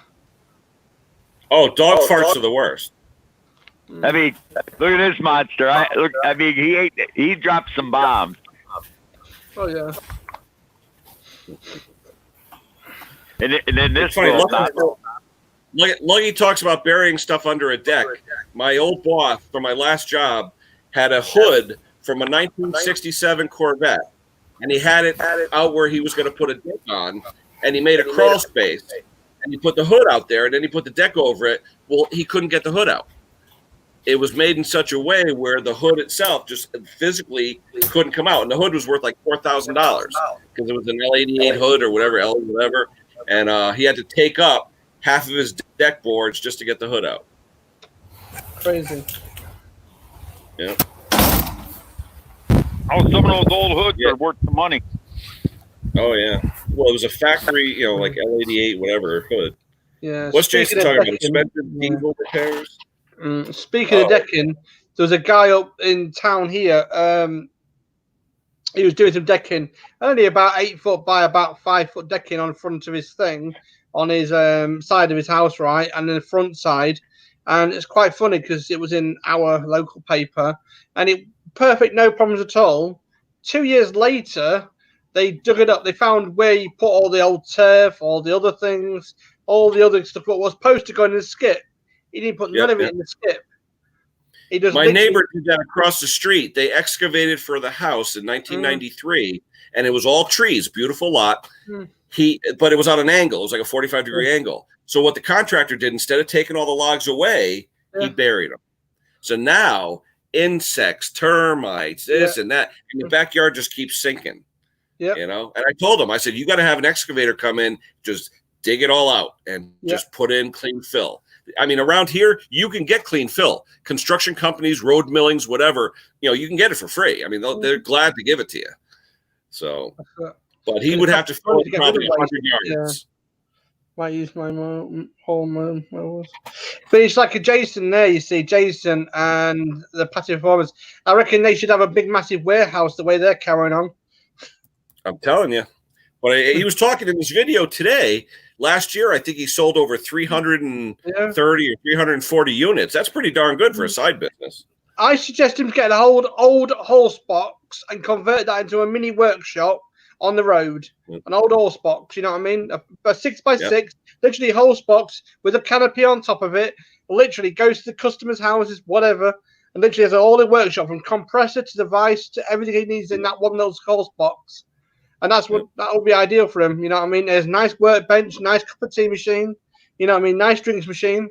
Oh, dog farts are the worst. I mean, look at this monster. He dropped some bombs. Oh yeah. And then this It's funny. little Luggy talks about burying stuff under a deck. My old boss from my last job had a hood from a 1967 Corvette, and he had it out where he was going to put a deck on, and he made a crawl space, and he put the hood out there, and then he put the deck over it. Well, he couldn't get the hood out. It was made in such a way where the hood itself just physically couldn't come out, and the hood was worth like $4,000 because it was an L88 hood or whatever, and he had to take up half of his deck boards just to get the hood out. Crazy. Yeah. Oh, some of those old hoods are worth the money. Oh yeah. Well, it was a factory, like L88 whatever hood. Yeah. What's Jason talking about? Expensive diesel repairs. Speaking of decking, there was a guy up in town here. He was doing some decking, only about 8 foot by about 5 foot decking on the front of his thing, on his side of his house, right, and then the front side. And it's quite funny because it was in our local paper, and it perfect, no problems at all. 2 years later, they dug it up. They found where you put all the old turf, all the other things, all the other stuff that was supposed to go in the skip. He didn't put none of it in the skip. My neighbor did that across the street. They excavated for the house in 1993, and it was all trees, beautiful lot. But it was on an angle. It was like a 45-degree angle. So what the contractor did, instead of taking all the logs away, he buried them. So now insects, termites, this and that, and your backyard just keeps sinking. Yeah. And I told him, I said, you got to have an excavator come in, just dig it all out and just put in clean fill. I mean, around here, you can get clean fill. Construction companies, road millings, whatever, you can get it for free. I mean, they're glad to give it to you. So, but he would have to fill it probably 100 yards. Might use my whole mowers. But it's like a Jason there, you see, Jason and the Patty Performance. I reckon they should have a big, massive warehouse the way they're carrying on. I'm telling you. But he was talking in this video today. Last year, I think he sold over 330 or 340 units. That's pretty darn good for a side business. I suggest him to get an old horse box and convert that into a mini workshop on the road. An old horse box, you know what I mean? A 6x6, literally horse box with a canopy on top of it. Literally goes to the customers' houses, whatever, and literally has all the workshop from compressor to device to everything he needs in that one little horse box. And that would be ideal for him, you know what I mean? There's a nice workbench, nice cup of tea machine, you know what I mean? Nice drinks machine.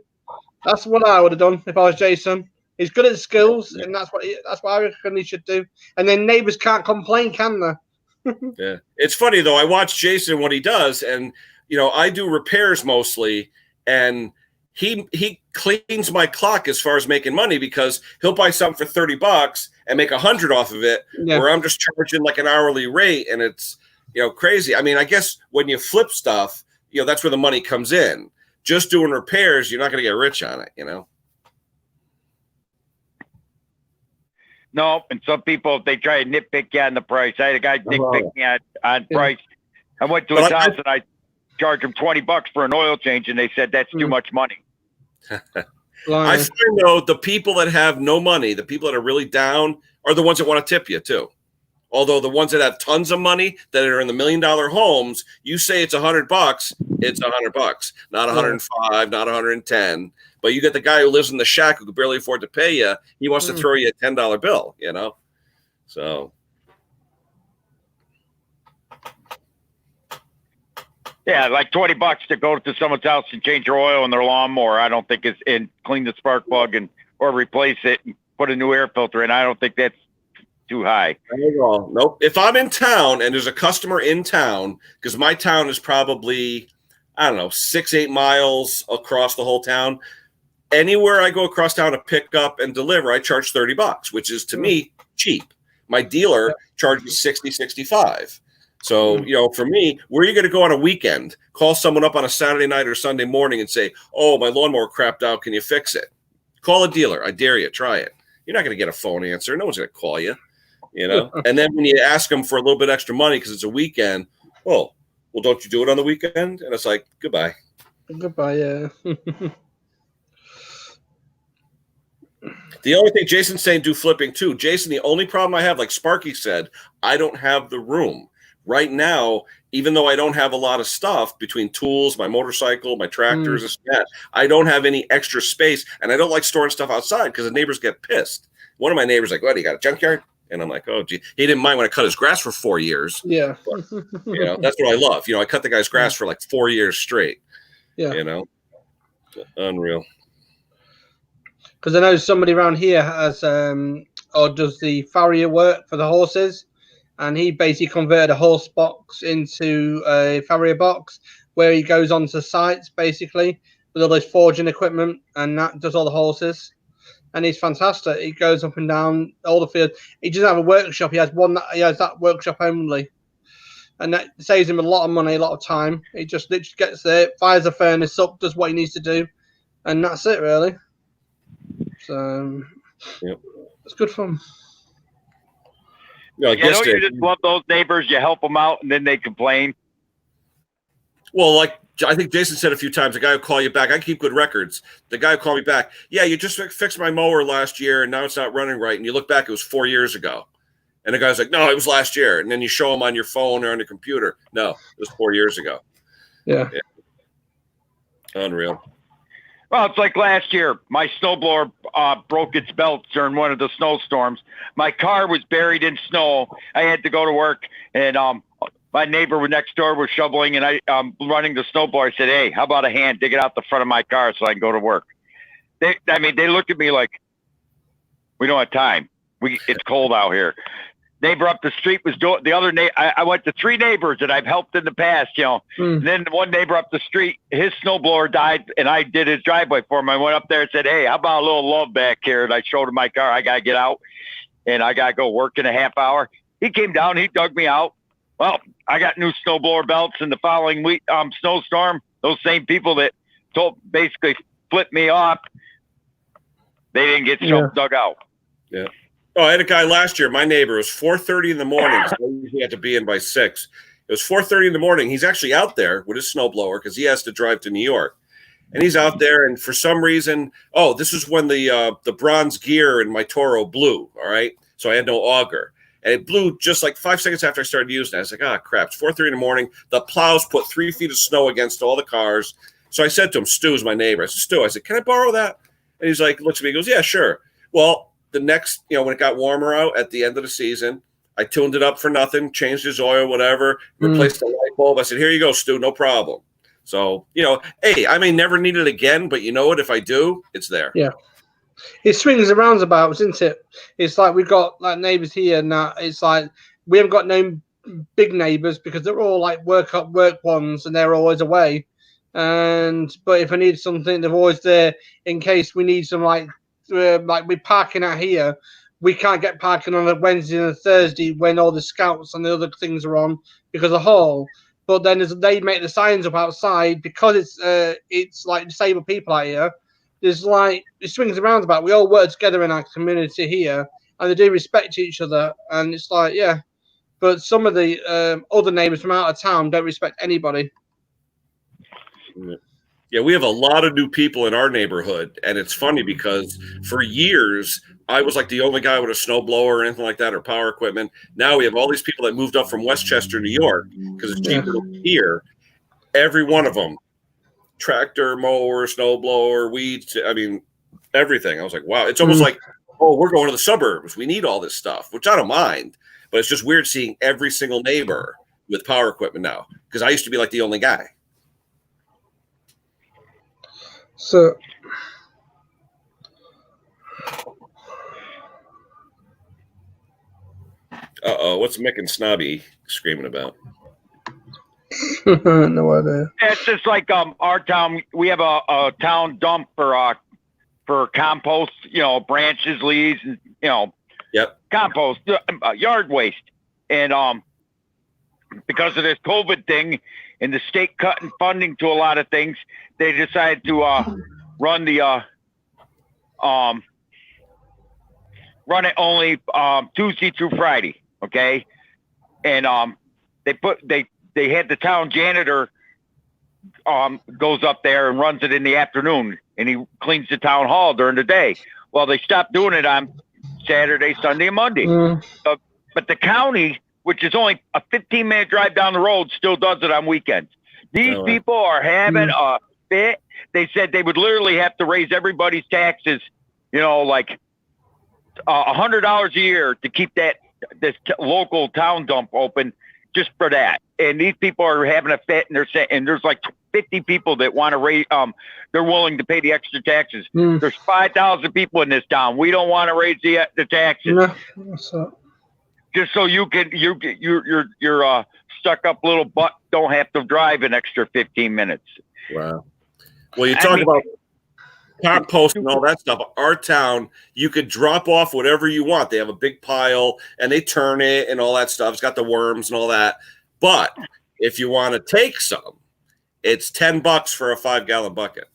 That's what I would have done if I was Jason. He's good at the skills, and that's what I reckon he should do. And then neighbors can't complain, can they? Yeah, it's funny though. I watch Jason what he does, and I do repairs mostly, and he cleans my clock as far as making money because he'll buy something for $30 and make 100 off of it, where I'm just charging like an hourly rate, and it's crazy. I mean, I guess when you flip stuff, that's where the money comes in. Just doing repairs, you're not going to get rich on it, No, and some people, they try to nitpick you on the price. I had a guy nitpick me on price. I went to his house and I charged him $20 for an oil change, and they said that's too much money. I find, though, the people that have no money, the people that are really down, are the ones that want to tip you, too. Although the ones that have tons of money that are in the $1 million homes, you say it's $100, it's $100, not 105, not 110. But you get the guy who lives in the shack who can barely afford to pay you. He wants to throw you a $10 bill, you know? So. Yeah, like $20 to go to someone's house and change your oil in their lawnmower. I don't think it's in, clean the spark plug or replace it and put a new air filter in. I don't think that's too high. Nope. If I'm in town and there's a customer in town, because my town is probably, I don't know, 6-8 miles across the whole town. Anywhere I go across town to pick up and deliver, I charge $30, which is to me cheap. My dealer charges 60, 65. So, you know, for me, where are you going to go on a weekend? Call someone up on a Saturday night or Sunday morning and say, oh, my lawnmower crapped out. Can you fix it? Call a dealer. I dare you. Try it. You're not going to get a phone answer. No one's going to call you, you know? And then when you ask them for a little bit extra money because it's a weekend, well, don't you do it on the weekend? And it's like, goodbye. Goodbye, yeah. The only thing Jason's saying, do flipping too. Jason, the only problem I have, like Sparky said, I don't have the room. Right now, even though I don't have a lot of stuff between tools, my motorcycle, my tractors, and that, I don't have any extra space, and I don't like storing stuff outside because the neighbors get pissed. One of my neighbors like, what, you got a junkyard? And I'm like, oh, gee. He didn't mind when I cut his grass for 4 years. Yeah. But, you know, that's what I love. You know, I cut the guy's grass for like 4 years straight. Yeah. You know, unreal. Because I know somebody around here has or does the farrier work for the horses, and he basically converted a horse box into a farrier box where he goes onto sites basically with all his forging equipment, and that does all the horses. And he's fantastic. He goes up and down all the fields. He doesn't have a workshop. He has that workshop only, and that saves him a lot of money, a lot of time. He just literally gets there, fires the furnace up, does what he needs to do, and that's it really. So, it's good fun. You know, don't you just love those neighbors? You help them out, and then they complain. Well, like I think Jason said a few times, the guy will call you back. I keep good records. The guy will call me back. Yeah, you just fixed my mower last year, and now it's not running right. And you look back, it was 4 years ago. And the guy's like, no, it was last year. And then you show him on your phone or on your computer. No, it was 4 years ago. Yeah. Unreal. Well, it's like last year. My snowblower broke its belt during one of the snowstorms. My car was buried in snow. I had to go to work, and my neighbor next door was shoveling, and I'm running the snowblower. I said, hey, how about a hand? Dig it out the front of my car so I can go to work. They looked at me like, we don't have time. It's cold out here. Neighbor up the street was doing the other neighbor. I went to 3 neighbors that I've helped in the past, you know. And then one neighbor up the street, his snowblower died, and I did his driveway for him. I went up there and said, hey, how about a little love back here? And I showed him my car. I got to get out, and I got to go work in a half hour. He came down. He dug me out. Well, I got new snowblower belts in the following week snowstorm. Those same people that basically flipped me off, they didn't get dug out. Yeah. Oh, I had a guy last year, my neighbor. It was 4:30 in the morning. So I usually had to be in by 6. It was 4:30 in the morning. He's actually out there with his snowblower because he has to drive to New York. And he's out there, and for some reason, this is when the bronze gear in my Toro blew, all right? So I had no auger. And it blew just like 5 seconds after I started using it. I was like, crap, it's 4:30 in the morning. The plows put 3 feet of snow against all the cars. So I said to him, Stu's my neighbor. I said, Stu, I said, can I borrow that? And he's like, looks at me, he goes, yeah, sure. Well, the next, when it got warmer out at the end of the season, I tuned it up for nothing, changed his oil, whatever, replaced the light bulb. I said, here you go, Stu, no problem. So, hey, I may never need it again, but you know what? If I do, it's there. Yeah. It swings and roundabouts, isn't it? It's like we've got like neighbours here, and it's like we haven't got no big neighbours because they're all like work ones, and they're always away. But if I need something, they're always there in case we need some like we're parking out here. We can't get parking on a Wednesday and a Thursday when all the scouts and the other things are on because of Hall. But then as they make the signs up outside, because it's like disabled people out here, there's like it swings around about. We all work together in our community here, and they do respect each other. And it's like, yeah. But some of the other neighbours from out of town don't respect anybody. Yeah. Yeah, we have a lot of new people in our neighborhood, and it's funny because for years I was like the only guy with a snowblower or anything like that or power equipment. Now we have all these people that moved up from Westchester, New York, because it's cheaper to live here. Every one of them, tractor, mower, snowblower, weeds. I mean, everything. I was like, wow. It's almost like, oh, we're going to the suburbs. We need all this stuff, which I don't mind. But it's just weird seeing every single neighbor with power equipment now, because I used to be like the only guy. So, What's Mick and Snobby screaming about? no idea. It's just like our town. We have a town dump for compost. Branches, leaves, and Yep. compost, yard waste, and because of this COVID thing and the state cutting funding to a lot of things, they decided to run it only Tuesday through Friday, okay? And they had the town janitor goes up there and runs it in the afternoon, and he cleans the town hall during the day. Well, they stopped doing it on Saturday, Sunday, and Monday. But the county, which is only a 15-minute drive down the road, still does it on weekends. These people are having a fit. They said they would literally have to raise everybody's taxes, like $100 a year to keep this local town dump open just for that. And these people are having a fit, and they're saying, and there's like 50 people that want to raise. They're willing to pay the extra taxes. There's 5,000 people in this town. We don't want to raise the taxes. Just so your stuck up little butt don't have to drive an extra 15 minutes. Wow. Well, you talk about compost and all that stuff. Our town, you could drop off whatever you want. They have a big pile and they turn it and all that stuff. It's got the worms and all that. But if you want to take some, it's $10 for a 5-gallon bucket.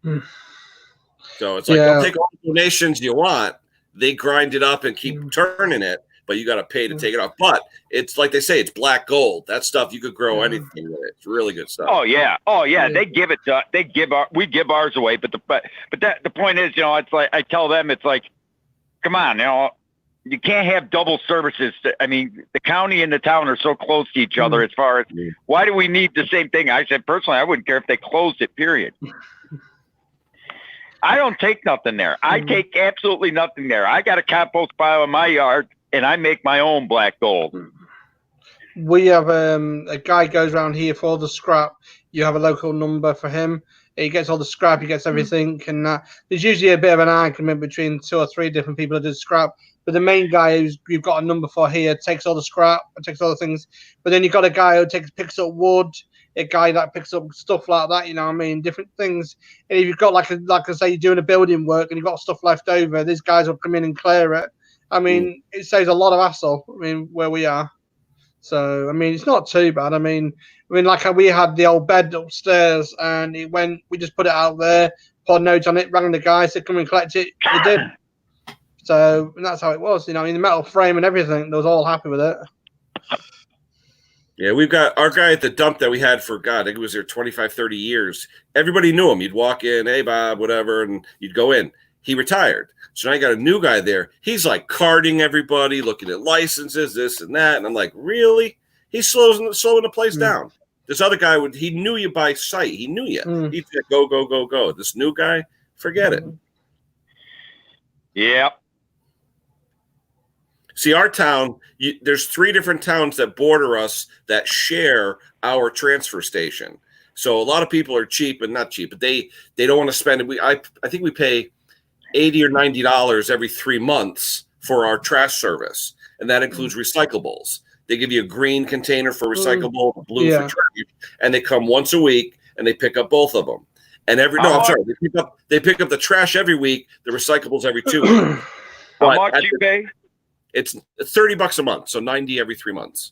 So it's like, you'll take all the donations you want. They grind it up and keep turning it, but you got to pay to take it off. But it's like they say, it's black gold. That stuff, you could grow anything with it. It's really good stuff. Oh yeah. They give it to. We give ours away. But the point is, it's like I tell them, it's like, come on, you can't have double services. I mean, the county and the town are so close to each other. As far as why do we need the same thing? I said personally, I wouldn't care if they closed it. Period. I don't take nothing there. I take absolutely nothing there. I got a compost pile in my yard, and I make my own black gold. We have a guy goes around here for all the scrap. You have a local number for him. He gets all the scrap. He gets everything. And there's usually a bit of an argument between 2 or 3 different people that do scrap. But the main guy who's you've got a number for here takes all the scrap and takes all the things. But then you've got a guy who picks up wood. A guy that picks up stuff like that, different things. And if you've got like I say, you're doing a building work and you've got stuff left over, these guys will come in and clear it. I mean, it saves a lot of hassle. I mean, where we are. So I mean, it's not too bad. I mean, like we had the old bed upstairs, and we just put it out there, put a note on it, rang the guy, said come and collect it. They did. So and that's how it was. The metal frame and everything. They was all happy with it. Yeah, we've got our guy at the dump that we had for, God, I think it was there 25, 30 years. Everybody knew him. You'd walk in, hey, Bob, whatever, and you'd go in. He retired. So now I got a new guy there. He's like carding everybody, looking at licenses, this and that. And I'm like, really? He's slowing the place down. This other guy, he knew you by sight. He knew you. He'd say, go, go, go, go. This new guy, forget it. Yeah. See, our town, there's 3 different towns that border us that share our transfer station. So a lot of people are cheap and not cheap, but they don't want to spend it. I think we pay $80 or $90 every 3 months for our trash service, and that includes recyclables. They give you a green container for recyclable, blue for trash, and they come once a week and they pick up both of them. And they pick up the trash every week, the recyclables every 2 weeks. How much you pay? It's $30 a month, so $90 every 3 months.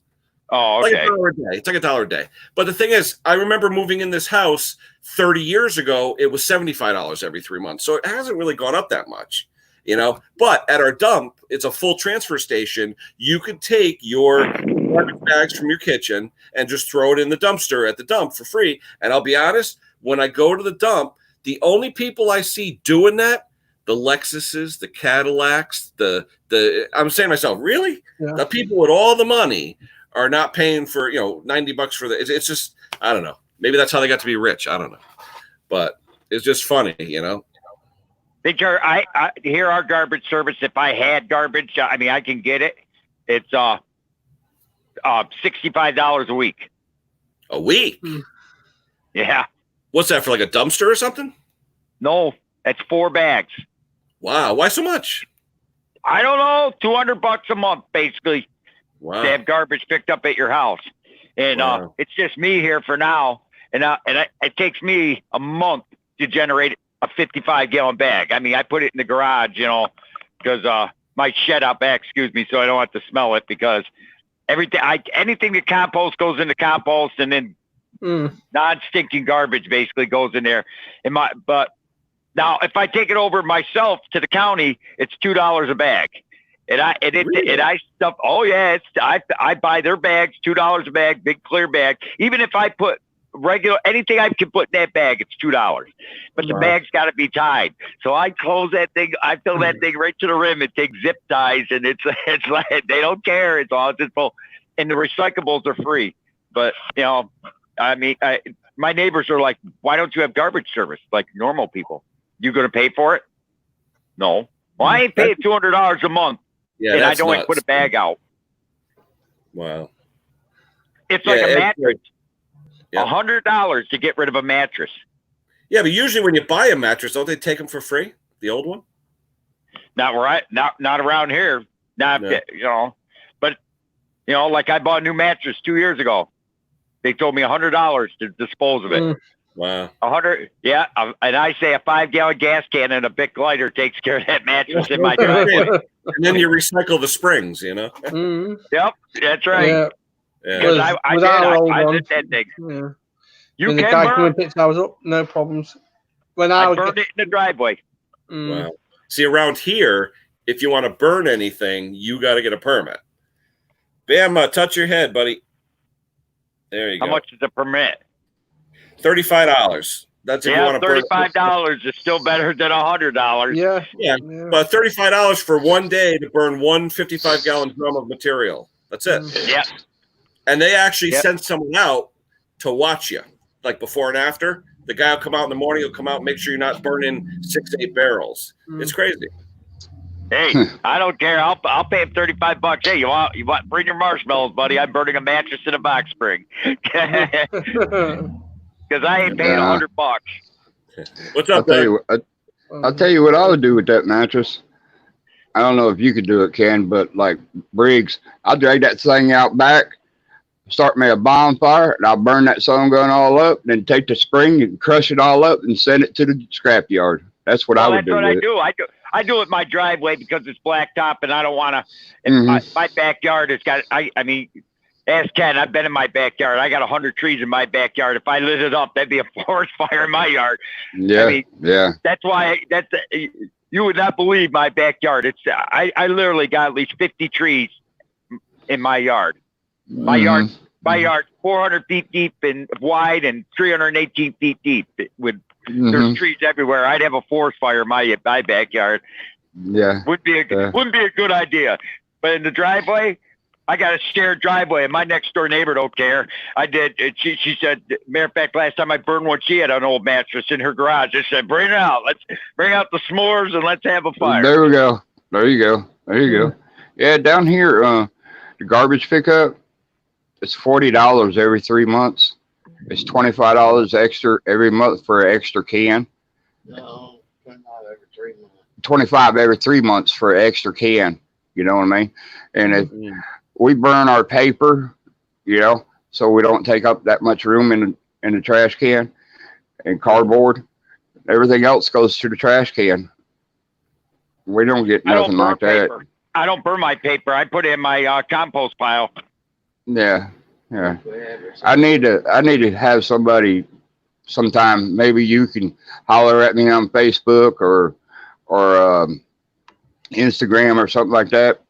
Oh, okay. Like $1 a day. It's like $1 a day. But the thing is, I remember moving in this house 30 years ago. It was $75 every 3 months, so it hasn't really gone up that much, But at our dump, it's a full transfer station. You could take your garbage bags from your kitchen and just throw it in the dumpster at the dump for free. And I'll be honest, when I go to the dump, the only people I see doing that, the Lexuses, the Cadillacs, I'm saying to myself, really? Yeah. The people with all the money are not paying for, $90 for it's just, I don't know. Maybe that's how they got to be rich. I don't know. But it's just funny, Victor, I here our garbage service. If I had garbage, I mean, I can get it. It's $65 a week. A week? Yeah. What's that, for like a dumpster or something? No, that's 4 bags. Wow. Why so much? I don't know. $200 a month, basically, Wow. to have garbage picked up at your house. And Wow. it's just me here for now. And it takes me a month to generate a 55-gallon bag. I mean, I put it in the garage, because my shed out back, excuse me, so I don't have to smell it, because anything that compost goes into compost, and then non-stinking garbage basically goes in there. But now if I take it over myself to the county, it's $2 a bag. I stuff. Oh yeah, I buy their bags, $2 a bag, big clear bag. Even if I put regular anything I can put in that bag, it's $2. But the bag's got to be tied. So I close that thing. I fill that thing right to the rim. It takes zip ties, and it's like they don't care. It's all just full, and the recyclables are free. But I mean, my neighbors are like, "Why don't you have garbage service like normal people? You going to pay for it?" No. Well, I ain't paying $200 a month. Yeah, and I that's don't nuts. put a bag out. Wow. It's like a mattress. Yeah. $100 to get rid of a mattress. Yeah, but usually when you buy a mattress, don't they take them for free? The old one? Not right. Not around here. Not But like I bought a new mattress 2 years ago. They told me $100 to dispose of it. Wow. 100. Yeah, and I say a 5-gallon gas can and a Bic lighter takes care of that mattress in my driveway. And then you recycle the springs, Yep, that's right. Yeah. Yeah. I did that thing. Yeah. You When the can guy burn. came and picked ours up, no problems. When I burned it in the driveway. Wow. See, around here, if you want to burn anything, you got to get a permit. Bam, touch your head, buddy. There you go. How much is the permit? $35. That's if you want to burn. $35 is still better than $100. Yeah. But $35 for one day to burn one 55-gallon drum of material. That's it. Yeah. And they actually send someone out to watch you, like before and after. The guy will come out in the morning. He'll come out and make sure you're not burning 6 to 8 barrels. It's crazy. Hey, I don't care. I'll pay him $35. Hey, you want bring your marshmallows, buddy? I'm burning a mattress in a box spring. Because I ain't paying $100. What's up, I'll tell you what I would do with that mattress. I don't know if you could do it, Ken, but like Briggs, I'll drag that thing out back, start me a bonfire, and I'll burn that sun gun all up, then take the spring and crush it all up and send it to the scrap yard. That's what I would do. That's what I do it in my driveway because it's blacktop, and I don't want to. My backyard has got. I mean, ask Ken. I've been in my backyard. I got 100 trees in my backyard. If I lit it up, that'd be a forest fire in my yard. Yeah, I mean, that's why. You would not believe my backyard. It's I literally got at least 50 trees in my yard. My yard 400 feet deep and wide and 318 feet deep with. There's trees everywhere. I'd have a forest fire in my backyard. Yeah. Wouldn't be a good idea. But in the driveway, I got a shared driveway, and my next door neighbor don't care. I did. She said, matter of fact, last time I burned one, she had an old mattress in her garage. I said, bring it out. Let's bring out the s'mores and let's have a fire. There we go. There you go. Yeah, down here, the garbage pickup, it's $40 every 3 months. It's $25 extra every month for an extra can. No, not every 3 months. 25 every 3 months for an extra can. You know what I mean? And if we burn our paper, so we don't take up that much room in the trash can, and cardboard. Everything else goes to the trash can. We don't get nothing like that. Paper. I don't burn my paper. I put it in my compost pile. Yeah. I need to have somebody sometime. Maybe you can holler at me on Facebook or Instagram or something like that.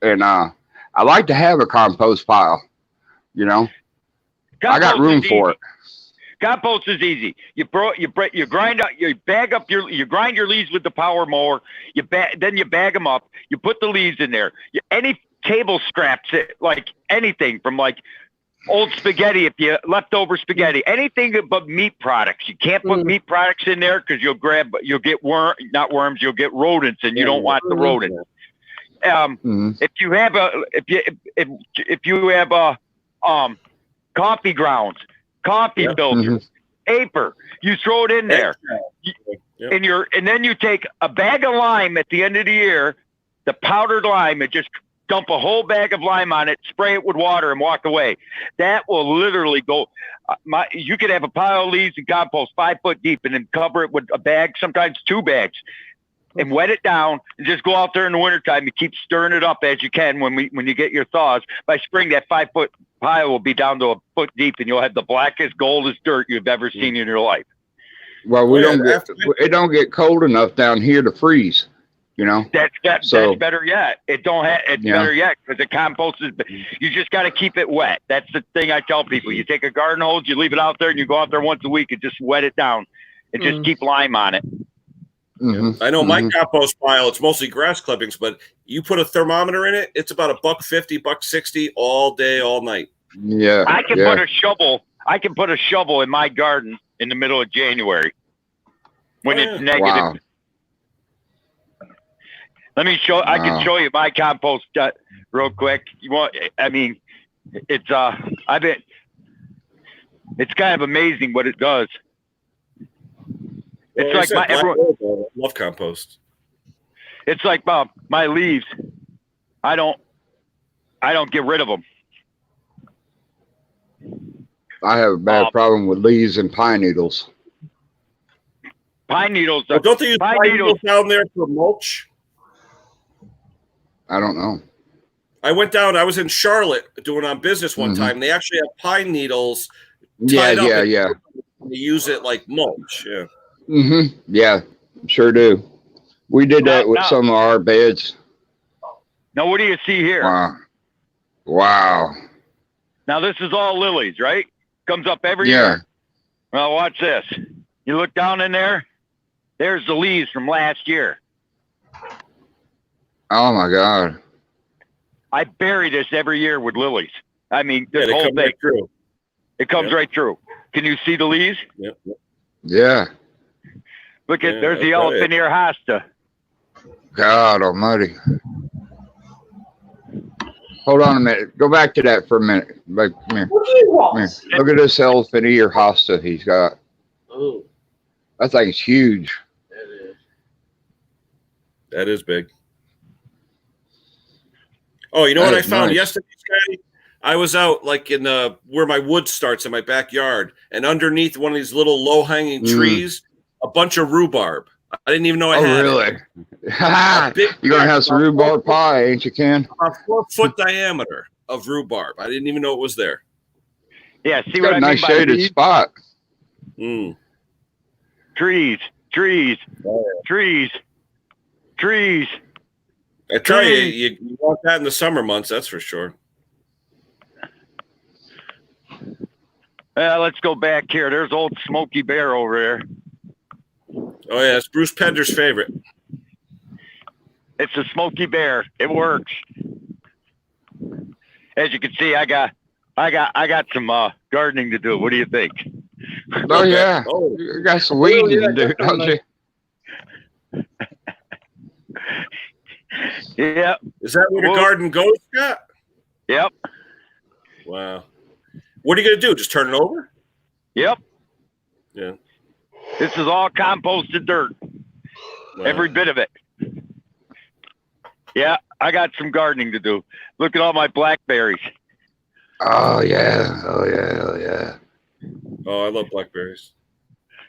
And I like to have a compost pile. I got room for it. Compost is easy. You grind your leaves with the power mower. Then you bag them up. You put the leaves in there. Any table scraps, like anything from like old spaghetti, if you leftover spaghetti, anything but meat products. You can't put meat products in there because you'll get you'll get rodents, and you don't want the rodents. If you have coffee grounds, coffee filters, paper, you throw it in there. And then you take a bag of lime at the end of the year, the powdered lime, and just dump a whole bag of lime on it, spray it with water, and walk away. That will literally go. You could have a pile of leaves and compost 5 foot deep, and then cover it with a bag, sometimes 2 bags, and wet it down, and just go out there in the wintertime and keep stirring it up as you can. When you get your thaws, by spring, that 5 foot pile will be down to a foot deep, and you'll have the blackest, goldest dirt you've ever seen in your life. Well, it don't get cold enough down here to freeze. You know, that's better yet. Better yet because the compost is. You just got to keep it wet. That's the thing I tell people. You take a garden hose, you leave it out there, and you go out there once a week and just wet it down, and just keep lime on it. I know my compost pile. It's mostly grass clippings, but you put a thermometer in it, it's about $1.50, $1.60 all day, all night. Yeah, I can put a shovel. I can put a shovel in my garden in the middle of January when it's negative. Wow. Let me show. I can show you my compost real quick. You want? I mean, it's it's kind of amazing what it does. It's like love compost. It's like my leaves. I don't get rid of them. I have a bad problem with leaves and pine needles. Pine needles. Well, don't they use pine needles down there for mulch? I don't know. I went down. I was in Charlotte doing on business one time. They actually have pine needles. Yeah. They use it like mulch. Yeah. Yeah, sure do. We did that with some of our beds. Now, what do you see here? Wow. Now, this is all lilies, right? Comes up every year. Well, watch this. You look down in there. There's the leaves from last year. Oh my God! I bury this every year with lilies. I mean, this whole thing. Right through. It comes right through. Can you see the leaves? Yep. Yeah. Look at there's the elephant ear hosta. God Almighty! Hold on a minute. Go back to that for a minute. Come here. Come here. Look at this elephant ear hosta he's got. Oh, That thing's huge. That is big. Oh, you know what I found yesterday, Scotty? I was out like in where my wood starts in my backyard, and underneath one of these little low-hanging trees, a bunch of rhubarb. I didn't even know I had it. You're going to have some rhubarb pie, ain't you, Ken? A 4-foot diameter of rhubarb. I didn't even know it was there. Yeah, see what I mean? Nice shaded spot. Trees. I tell you, you want that in the summer months, that's for sure. Let's go back here. There's old Smokey Bear over there. Oh yeah, it's Bruce Pender's favorite. It's a Smokey Bear. It works. As you can see, I got some gardening to do. What do you think? Oh yeah, you got some weeding to do, don't you? Yeah. Is that where the garden goes, Scott? Yep. Wow. What are you going to do? Just turn it over? Yep. Yeah. This is all composted dirt. Wow. Every bit of it. Yeah, I got some gardening to do. Look at all my blackberries. Oh yeah. Oh, I love blackberries.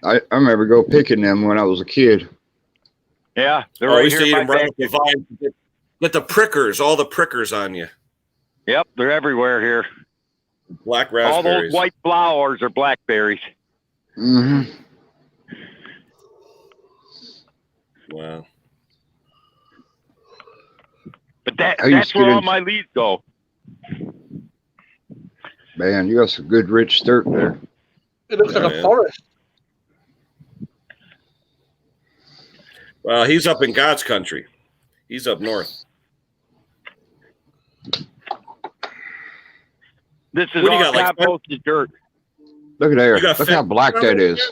I remember go picking them when I was a kid. Yeah, they're right here. I used to eat them right off the vine. Get the prickers, all the prickers on you. Yep, they're everywhere here. Black raspberries. All those white flowers are blackberries. Mm-hmm. Wow. But that's where all my leaves go. Man, you got some good rich dirt there. It looks like a Yeah. forest. Well, he's up in God's country. He's up north. This is What do you all got, like, composted dirt. Look at there. You got Look how fence black around that it? is.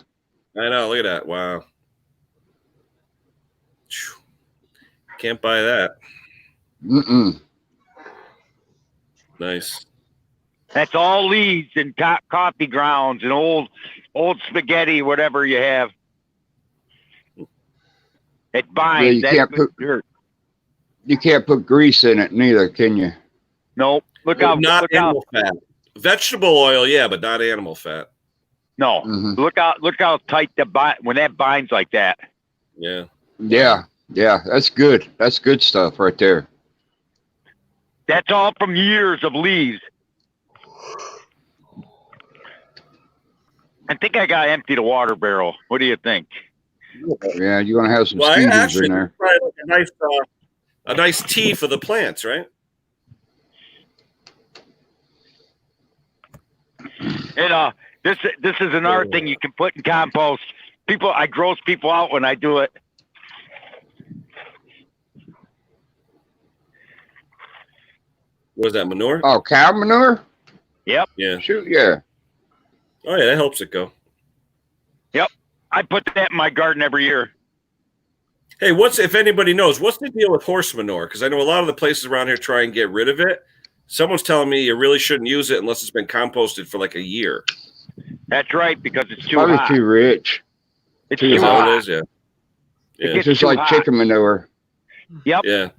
I know. Look at that. Wow. Phew. Can't buy that. Mm-mm. Nice. That's all leaves and coffee grounds and old spaghetti, whatever you have. It binds. you That's can't good put- dirt. You can't put grease in it neither, can you? Nope. Look how. Not Look how. animal fat. Vegetable oil, yeah, but not animal fat. No. Mhm. Look how tight when that binds like that. Yeah. Yeah. Yeah. That's good. That's good stuff right there. That's all from years of leaves. I think I got empty the water barrel. What do you think? Yeah, you're gonna have some Well, Stevens actually, in there. probably like a nice tea for the plants, right? And this is another thing you can put in compost. I gross people out when I do it. What is that, manure? Oh, cow manure? Yep. Yeah. Shoot, yeah. Oh, yeah, that helps it go. I put that in my garden every year. Hey, if anybody knows, what's the deal with horse manure? Because I know a lot of the places around here try and get rid of it. Someone's telling me you really shouldn't use it unless it's been composted for like a year. That's right, because it's too Probably hot. too rich. It's too too Is that what hot. it is? Yeah. It Yeah. gets Just too like hot. chicken manure. Yep. Yeah.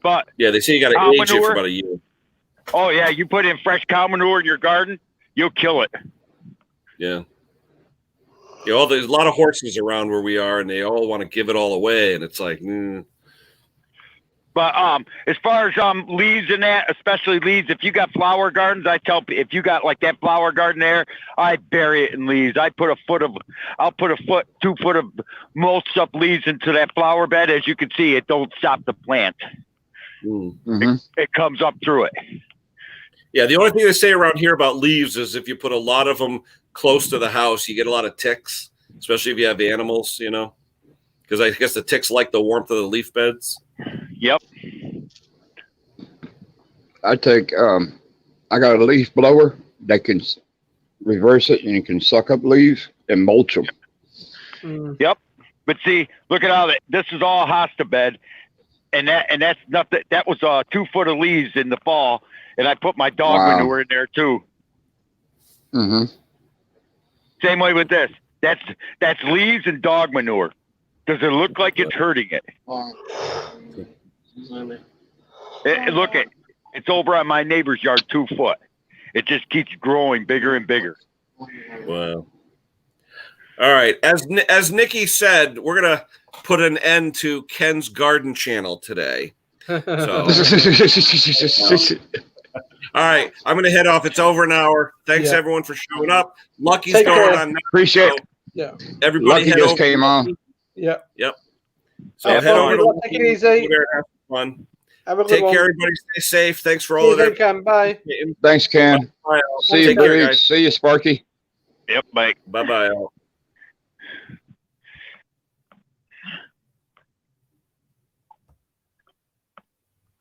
But Yeah, they say you got Cow to age it manure? for about a year. oh yeah, you put in fresh cow manure in your garden, you'll kill it. Yeah. Yeah, there's a lot of horses around where we are, and they all want to give it all away, and it's like, But as far as leaves and that, especially leaves, if you got flower gardens, I tell people, if you got like that flower garden there, I bury it in leaves. I'll put 2 foot of mulched up leaves into that flower bed. As you can see, it don't stop the plant. Mm-hmm. It comes up through it. Yeah, the only thing they say around here about leaves is if you put a lot of them close to the house, you get a lot of ticks, especially if you have animals, because I guess the ticks like the warmth of the leaf beds. Yep. I take I got a leaf blower that can reverse it and it can suck up leaves and mulch them. Mm. But see, look at this is all hosta bed, and that's nothing. That was 2 foot of leaves in the fall, and I put my dog Wow. manure in there too. Mm-hmm. Same way with this. That's leaves and dog manure. Does it look like it's hurting it? Look at it's over on my neighbor's yard 2 foot. It just keeps growing bigger and bigger. Wow. All right. As Nikki said, we're going to put an end to Ken's Garden channel today. So, all right. I'm going to head off. It's over an hour. Thanks, Yeah. everyone, for showing up. Lucky's Take going care. on now. Appreciate it. Yeah. Everybody Lucky head just over. came on. Yeah. So Yeah, head over to everyone, take it easy. There, have fun. Have a good Take one. care, everybody. Stay safe. Thanks for See all you of that. then, Cam. Bye. Thanks, Ken. Bye. See you, Take care, Briggs. guys. See you, Sparky. Yep, Mike. Bye-bye. All.